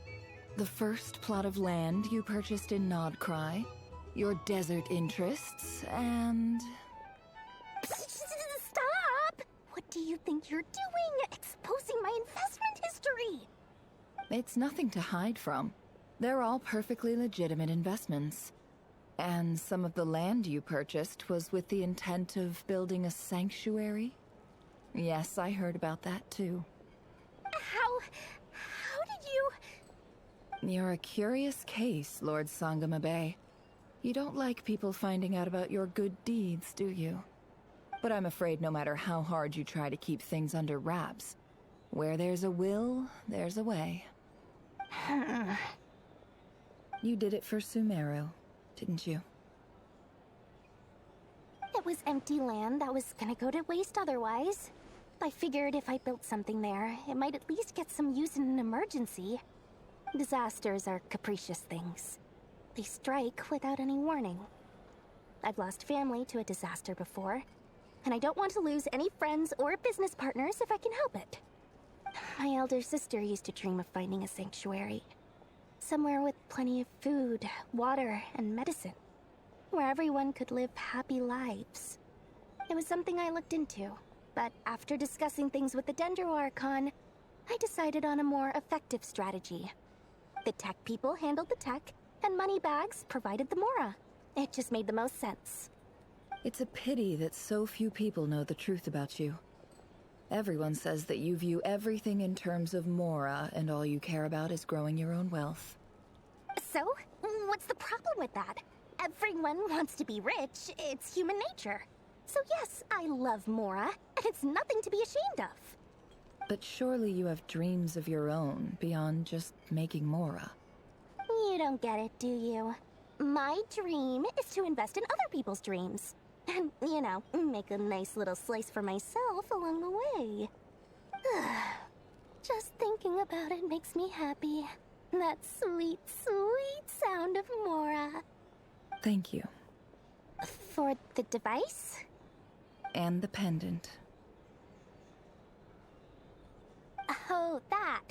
The first plot of land you purchased in Nod Krai, your desert interests, and... Stop! What do you think you're doing? Exposing my investment history! It's nothing to hide from. They're all perfectly legitimate investments. And some of the land you purchased was with the intent of building a sanctuary? Yes, I heard about that too. How did you... You're a curious case, Lord Sangama Bay. You don't like people finding out about your good deeds, do you? But I'm afraid no matter how hard you try to keep things under wraps, where there's a will, there's a way. You did it for Sumeru, didn't you? It was empty land that was gonna go to waste otherwise. I figured if I built something there, it might at least get some use in an emergency. Disasters are capricious things. They strike without any warning. I've lost family to a disaster before, and I don't want to lose any friends or business partners if I can help it. My elder sister used to dream of finding a sanctuary. Somewhere with plenty of food, water, and medicine. Where everyone could live happy lives. It was something I looked into, but after discussing things with the Dendro Archon, I decided on a more effective strategy. The tech people handled the tech, and Moneybags provided the Mora. It just made the most sense. It's a pity that so few people know the truth about you. Everyone says that you view everything in terms of Mora, and all you care about is growing your own wealth. So, what's the problem with that? Everyone wants to be rich. It's human nature. So yes, I love Mora, and it's nothing to be ashamed of. But surely you have dreams of your own beyond just making Mora. You don't get it, do you? My dream is to invest in other people's dreams. And, you know, make a nice little slice for myself along the way. Just thinking about it makes me happy. That sweet, sweet sound of Mora. Thank you. For the device? And the pendant. Oh, that.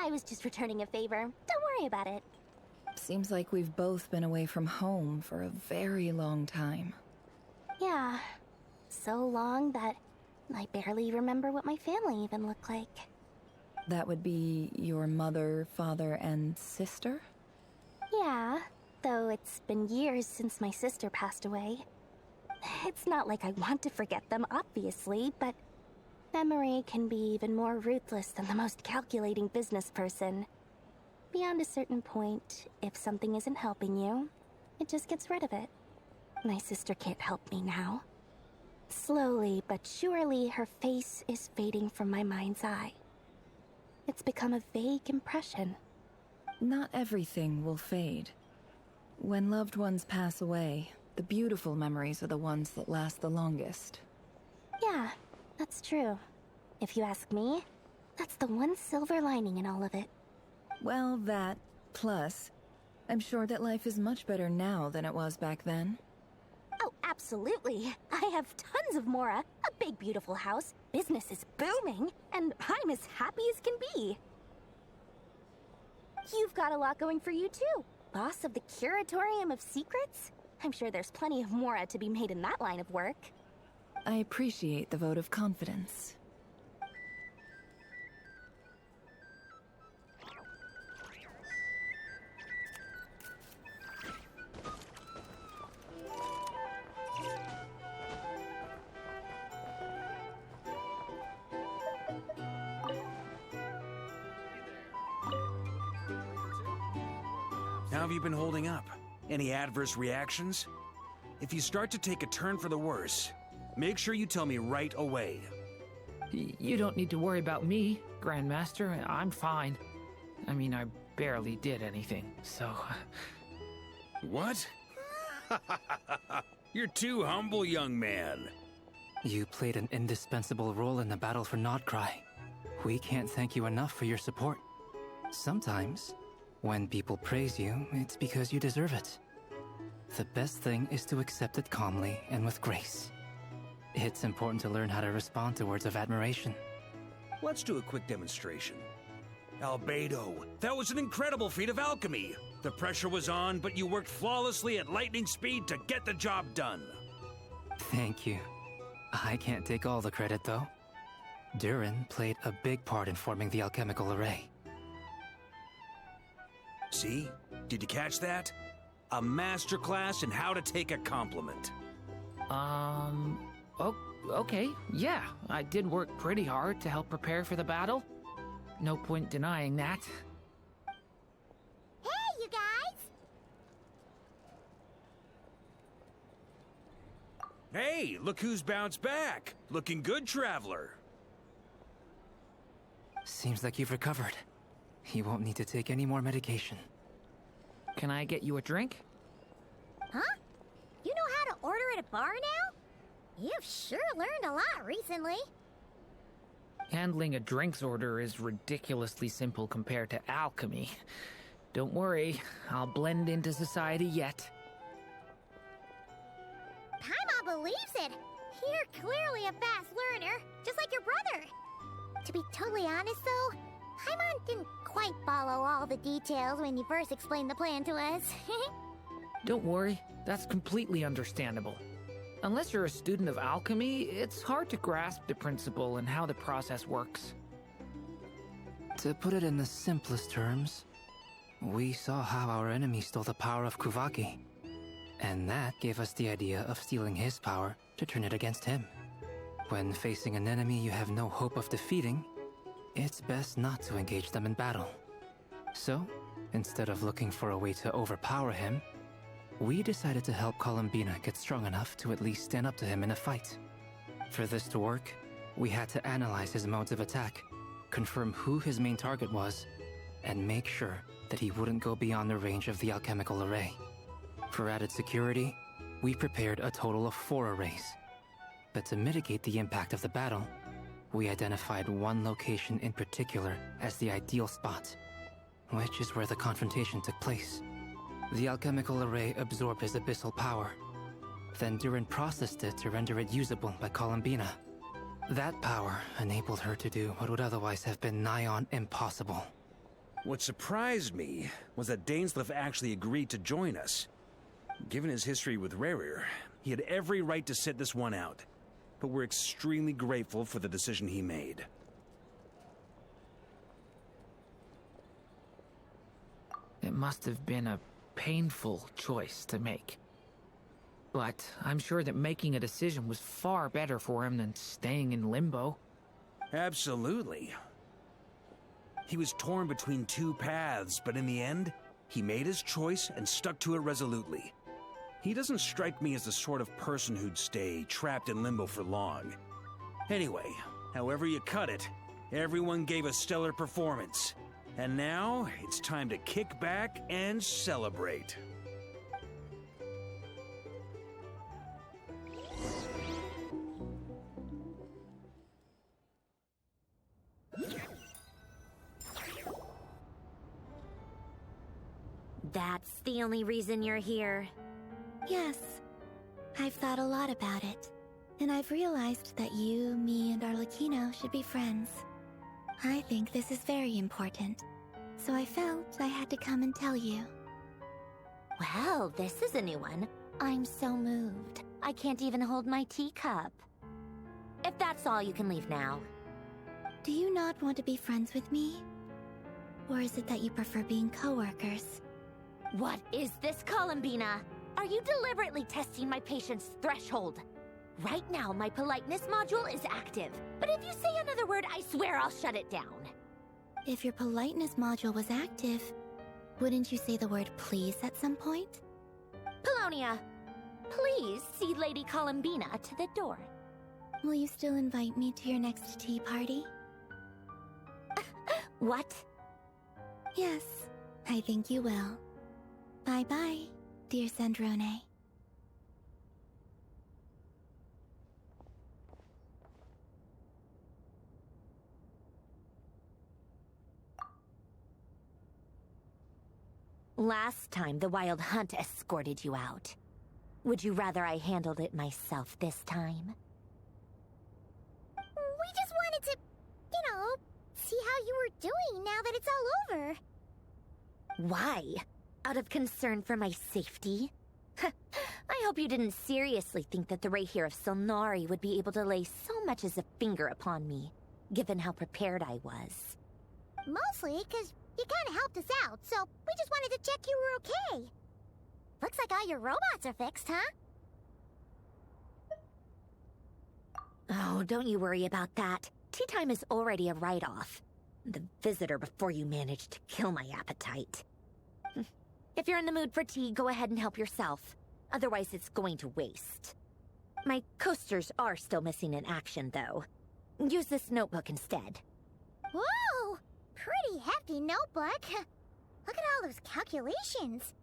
I was just returning a favor. Don't worry about it. Seems like we've both been away from home for a very long time. Yeah. So long that I barely remember what my family even looked like. That would be your mother, father, and sister? Yeah, though it's been years since my sister passed away. It's not like I want to forget them, obviously, but memory can be even more ruthless than the most calculating business person. Beyond a certain point, if something isn't helping you, it just gets rid of it. My sister can't help me now. Slowly but surely, her face is fading from my mind's eye. It's become a vague impression. Not everything will fade. When loved ones pass away, the beautiful memories are the ones that last the longest. Yeah, that's true. If you ask me, that's the one silver lining in all of it. Well, that, plus, I'm sure that life is much better now than it was back then. Oh, absolutely. I have tons of Mora, a big beautiful house, business is booming, and I'm as happy as can be. You've got a lot going for you too. Boss of the Curatorium of Secrets? I'm sure there's plenty of Mora to be made in that line of work. I appreciate the vote of confidence. How have you been holding up? Any adverse reactions? If you start to take a turn for the worse, make sure you tell me right away. You don't need to worry about me, Grandmaster. I'm fine. I mean, I barely did anything, so... What? You're too humble, young man. You played an indispensable role in the battle for Nod Krai. We can't thank you enough for your support. Sometimes, when people praise you, it's because you deserve it. The best thing is to accept it calmly and with grace. It's important to learn how to respond to words of admiration. Let's do a quick demonstration. Albedo, that was an incredible feat of alchemy. The pressure was on, but you worked flawlessly at lightning speed to get the job done. Thank you. I can't take all the credit, though. Durin played a big part in forming the alchemical array. See? Did you catch that? A masterclass in how to take a compliment. Okay, yeah. I did work pretty hard to help prepare for the battle. No point denying that. Hey, you guys! Hey, look who's bounced back. Looking good, traveler. Seems like you've recovered. You won't need to take any more medication. Can I get you a drink? Huh? You know how to order at a bar now? You've sure learned a lot recently. Handling a drinks order is ridiculously simple compared to alchemy. Don't worry, I'll blend into society yet. Paimon believes it. You're clearly a fast learner, just like your brother. To be totally honest though, Paimon didn't quite follow all the details when you first explained the plan to us. Don't worry, that's completely understandable. Unless you're a student of alchemy, it's hard to grasp the principle and how the process works. To put it in the simplest terms, we saw how our enemy stole the power of Kuvaki. And that gave us the idea of stealing his power to turn it against him. When facing an enemy you have no hope of defeating, it's best not to engage them in battle. So, instead of looking for a way to overpower him, we decided to help Columbina get strong enough to at least stand up to him in a fight. For this to work, we had to analyze his modes of attack, confirm who his main target was, and make sure that he wouldn't go beyond the range of the alchemical array. For added security, we prepared a total of 4 arrays. But to mitigate the impact of the battle, we identified one location in particular as the ideal spot, which is where the confrontation took place. The alchemical array absorbed his abyssal power. Then Durin processed it to render it usable by Columbina. That power enabled her to do what would otherwise have been nigh on impossible. What surprised me was that Dainsleif actually agreed to join us. Given his history with Rerir, he had every right to sit this one out. But we're extremely grateful for the decision he made. It must have been a painful choice to make. But I'm sure that making a decision was far better for him than staying in limbo. Absolutely. He was torn between 2 paths, but in the end, he made his choice and stuck to it resolutely. He doesn't strike me as the sort of person who'd stay trapped in limbo for long. Anyway, however you cut it, everyone gave a stellar performance. And now, it's time to kick back and celebrate. That's the only reason you're here? Yes. I've thought a lot about it. And I've realized that you, me, and Arlecchino should be friends. I think this is very important. So I felt I had to come and tell you. Well, this is a new one. I'm so moved. I can't even hold my teacup. If that's all, you can leave now. Do you not want to be friends with me? Or is it that you prefer being co-workers? What is this, Columbina? Are you deliberately testing my patience threshold? Right now, my politeness module is active. But if you say another word, I swear I'll shut it down. If your politeness module was active, wouldn't you say the word please at some point? Polonia, please see Lady Columbina to the door. Will you still invite me to your next tea party? What? Yes, I think you will. Bye-bye, dear Sandrone. Last time, the Wild Hunt escorted you out. Would you rather I handled it myself this time? We just wanted to, see how you were doing now that it's all over. Why? Out of concern for my safety? I hope you didn't seriously think that the Ray here of Solnari would be able to lay so much as a finger upon me, given how prepared I was. Mostly because you kind of helped us out, so we just wanted to check you were okay. Looks like all your robots are fixed, huh? Oh, don't you worry about that. Tea time is already a write-off. The visitor before you managed to kill my appetite. If you're in the mood for tea, go ahead and help yourself. Otherwise, it's going to waste. My coasters are still missing in action, though. Use this notebook instead. Whoa! Pretty hefty notebook. Look at all those calculations.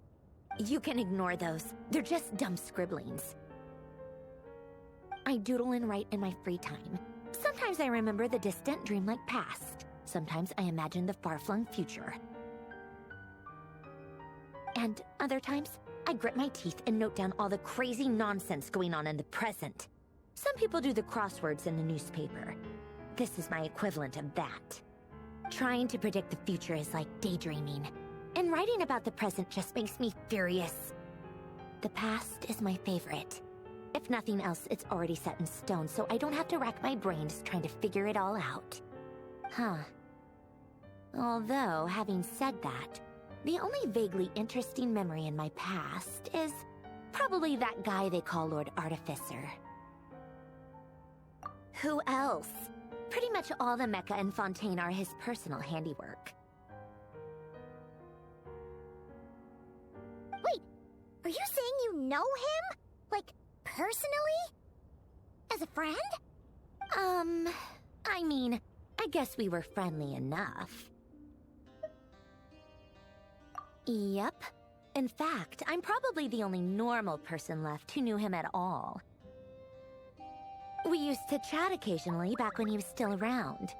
You can ignore those. They're just dumb scribblings. I doodle and write in my free time. Sometimes I remember the distant, dreamlike past. Sometimes I imagine the far-flung future. And other times, I grit my teeth and note down all the crazy nonsense going on in the present. Some people do the crosswords in the newspaper. This is my equivalent of that. Trying to predict the future is like daydreaming, and writing about the present just makes me furious. The past is my favorite. If nothing else, it's already set in stone, so I don't have to rack my brains trying to figure it all out. Huh. Although, having said that, the only vaguely interesting memory in my past is probably that guy they call Lord Artificer. Who else? Pretty much all the mecha in Fontaine are his personal handiwork. Wait, are you saying you know him? Like, personally? As a friend? I mean, I guess we were friendly enough. Yep. In fact, I'm probably the only normal person left who knew him at all. We used to chat occasionally back when he was still around.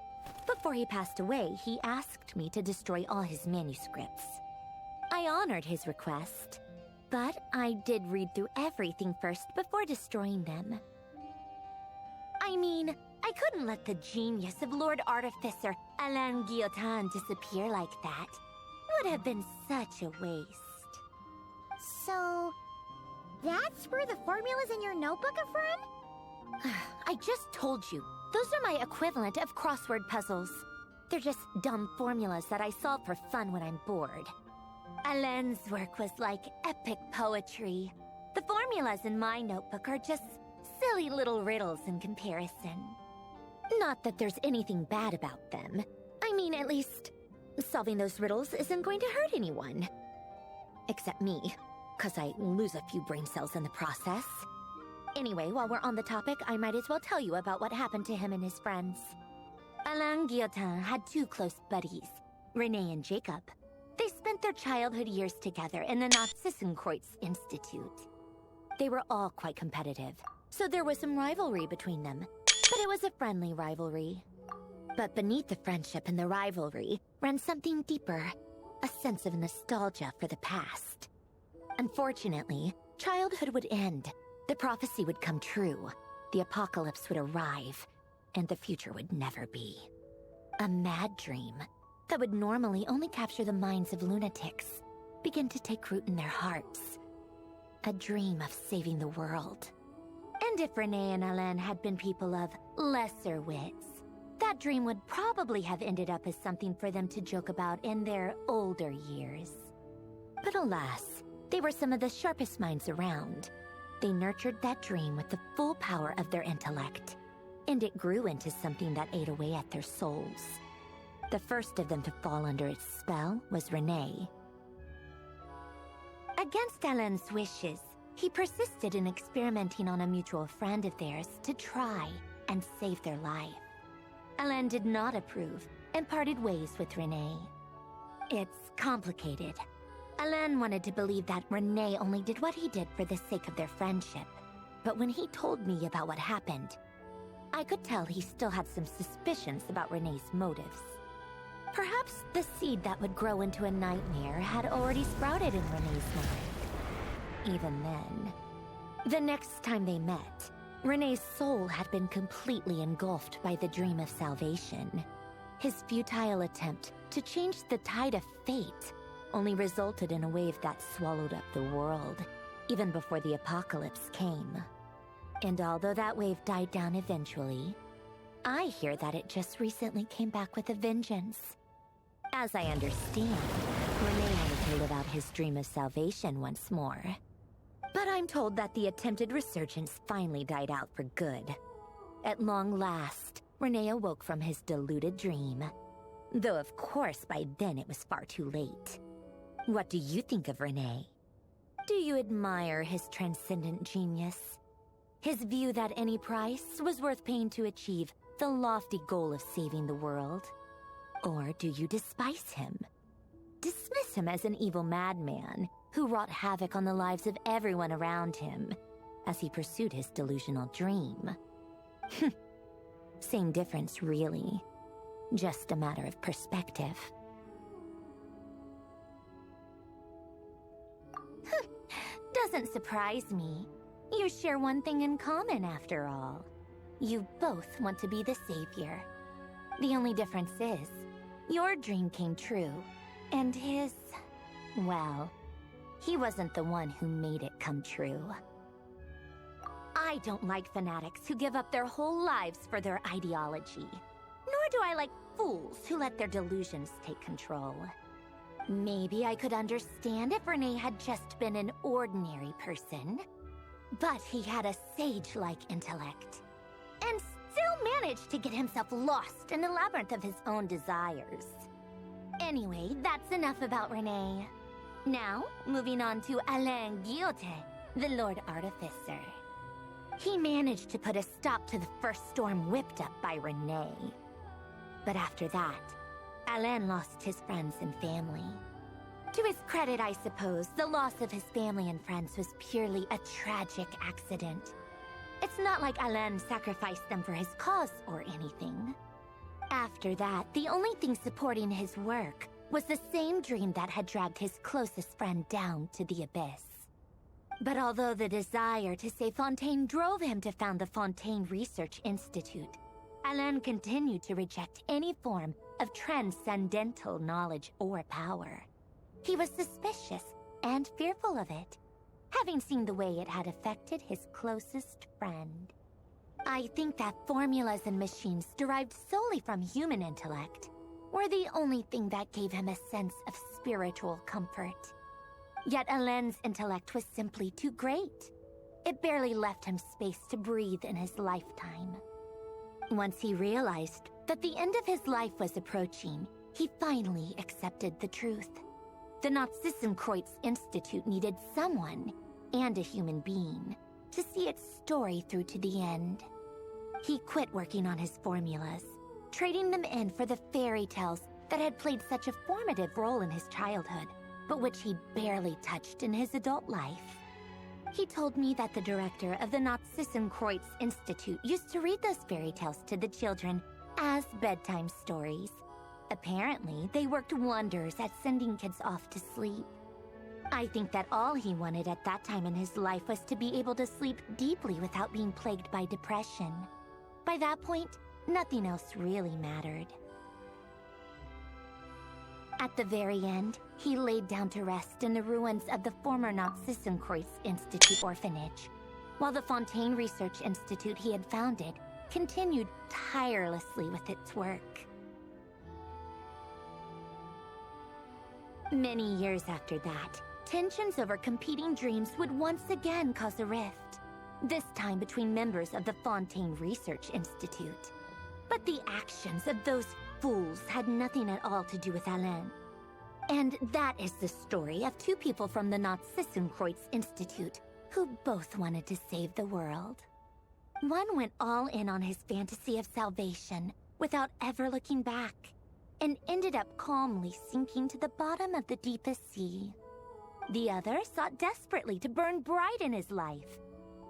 Before he passed away, he asked me to destroy all his manuscripts. I honored his request, but I did read through everything first before destroying them. I mean, I couldn't let the genius of Lord Artificer Alain Guillotin disappear like that. Would have been such a waste. So, that's where the formulas in your notebook are from? I just told you. Those are my equivalent of crossword puzzles. They're just dumb formulas that I solve for fun when I'm bored. Alain's work was like epic poetry. The formulas in my notebook are just silly little riddles in comparison. Not that there's anything bad about them. I mean, at least, solving those riddles isn't going to hurt anyone. Except me, 'cause I lose a few brain cells in the process. Anyway, while we're on the topic, I might as well tell you about what happened to him and his friends. Alain Guillotin had two close buddies, Renee and Jacob. They spent their childhood years together in the Narzissenkreuz Institute. They were all quite competitive, so there was some rivalry between them, but it was a friendly rivalry. But beneath the friendship and the rivalry ran something deeper, a sense of nostalgia for the past. Unfortunately, childhood would end, the prophecy would come true, the apocalypse would arrive, and the future would never be. A mad dream that would normally only capture the minds of lunatics begin to take root in their hearts. A dream of saving the world. And if Renee and Alain had been people of lesser wits, that dream would probably have ended up as something for them to joke about in their older years. But alas, they were some of the sharpest minds around. They nurtured that dream with the full power of their intellect, and it grew into something that ate away at their souls. The first of them to fall under its spell was Renee. Against Alain's wishes, he persisted in experimenting on a mutual friend of theirs to try and save their life. Alain did not approve and parted ways with Renee. It's complicated. Alain wanted to believe that Renee only did what he did for the sake of their friendship. But when he told me about what happened, I could tell he still had some suspicions about Renee's motives. Perhaps the seed that would grow into a nightmare had already sprouted in Renee's mind. Even then, the next time they met, Renee's soul had been completely engulfed by the dream of salvation. His futile attempt to change the tide of fate only resulted in a wave that swallowed up the world, even before the apocalypse came. And although that wave died down eventually, I hear that it just recently came back with a vengeance. As I understand, Renee wanted to live out his dream of salvation once more. But I'm told that the attempted resurgence finally died out for good. At long last, Renee awoke from his deluded dream. Though of course by then it was far too late. What do you think of Renee? Do you admire his transcendent genius? His view that any price was worth paying to achieve the lofty goal of saving the world? Or do you despise him? Dismiss him as an evil madman who wrought havoc on the lives of everyone around him as he pursued his delusional dream? Same difference, really. Just a matter of perspective. Doesn't surprise me. You share one thing in common, after all. You both want to be the savior. The only difference is, your dream came true, and his, well, he wasn't the one who made it come true. I don't like fanatics who give up their whole lives for their ideology. Nor do I like fools who let their delusions take control. Maybe I could understand if Renee had just been an ordinary person. But he had a sage-like intellect, and still managed to get himself lost in the labyrinth of his own desires. Anyway, that's enough about Renee. Now, moving on to Alain Guillotin, the Lord Artificer. He managed to put a stop to the first storm whipped up by Renee. But after that, Alain lost his friends and family. To his credit, I suppose, the loss of his family and friends was purely a tragic accident. It's not like Alain sacrificed them for his cause or anything. After that, the only thing supporting his work was the same dream that had dragged his closest friend down to the abyss. But although the desire to save Fontaine drove him to found the Fontaine Research Institute, Alain continued to reject any form of transcendental knowledge or power. He was suspicious and fearful of it, having seen the way it had affected his closest friend. I think that formulas and machines derived solely from human intellect were the only thing that gave him a sense of spiritual comfort. Yet Alain's intellect was simply too great. It barely left him space to breathe in his lifetime. Once he realized that the end of his life was approaching, he finally accepted the truth. The Nazissenkreuz Institute needed someone, and a human being, to see its story through to the end. He quit working on his formulas, trading them in for the fairy tales that had played such a formative role in his childhood, but which he barely touched in his adult life. He told me that the director of the Nazissenkreuz Institute used to read those fairy tales to the children as bedtime stories, Apparently, they worked wonders at sending kids off to sleep. I think that all he wanted at that time in his life was to be able to sleep deeply without being plagued by depression. By that point, nothing else really mattered. At the very end, he laid down to rest in the ruins of the former Nazi-Kreuz Institute orphanage, while the Fontaine Research Institute he had founded continued tirelessly with its work. Many years after that, tensions over competing dreams would once again cause a rift, this time between members of the Fontaine Research Institute. But the actions of those fools had nothing at all to do with Alain. And that is the story of two people from the Nazi-Kreuz Institute who both wanted to save the world. One went all in on his fantasy of salvation without ever looking back, and ended up calmly sinking to the bottom of the deepest sea. The other sought desperately to burn bright in his life,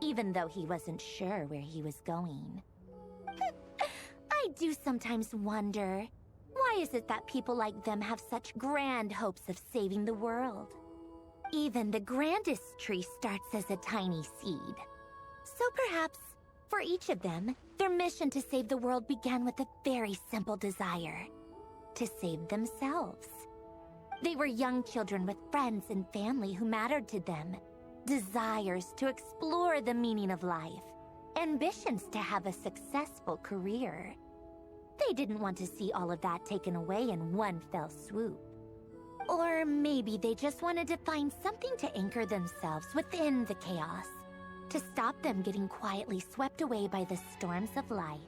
even though he wasn't sure where he was going. I do sometimes wonder, why is it that people like them have such grand hopes of saving the world? Even the grandest tree starts as a tiny seed. So perhaps, for each of them, their mission to save the world began with a very simple desire: to save themselves. They were young children with friends and family who mattered to them, desires to explore the meaning of life, ambitions to have a successful career. They didn't want to see all of that taken away in one fell swoop. Or maybe they just wanted to find something to anchor themselves within the chaos, to stop them getting quietly swept away by the storms of life.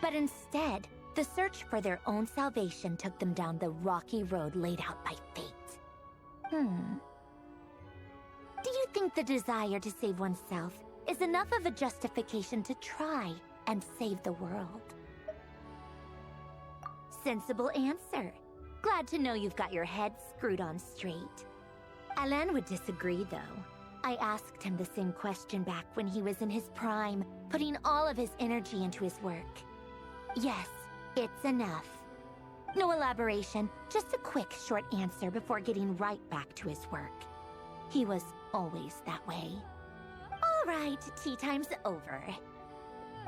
But instead, the search for their own salvation took them down the rocky road laid out by fate. Do you think the desire to save oneself is enough of a justification to try and save the world? Sensible answer. Glad to know you've got your head screwed on straight. Alain would disagree, though. I asked him the same question back when he was in his prime, putting all of his energy into his work. Yes, it's enough. No elaboration, just a quick, short answer before getting right back to his work. He was always that way. All right, tea time's over.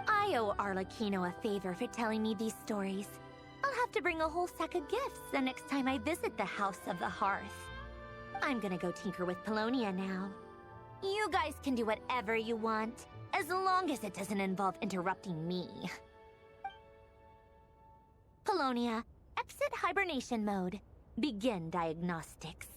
I owe Arlecchino a favor for telling me these stories. I'll have to bring a whole sack of gifts the next time I visit the House of the Hearth. I'm gonna go tinker with Polonia now. You guys can do whatever you want, as long as it doesn't involve interrupting me. Polonia, exit hibernation mode. Begin diagnostics.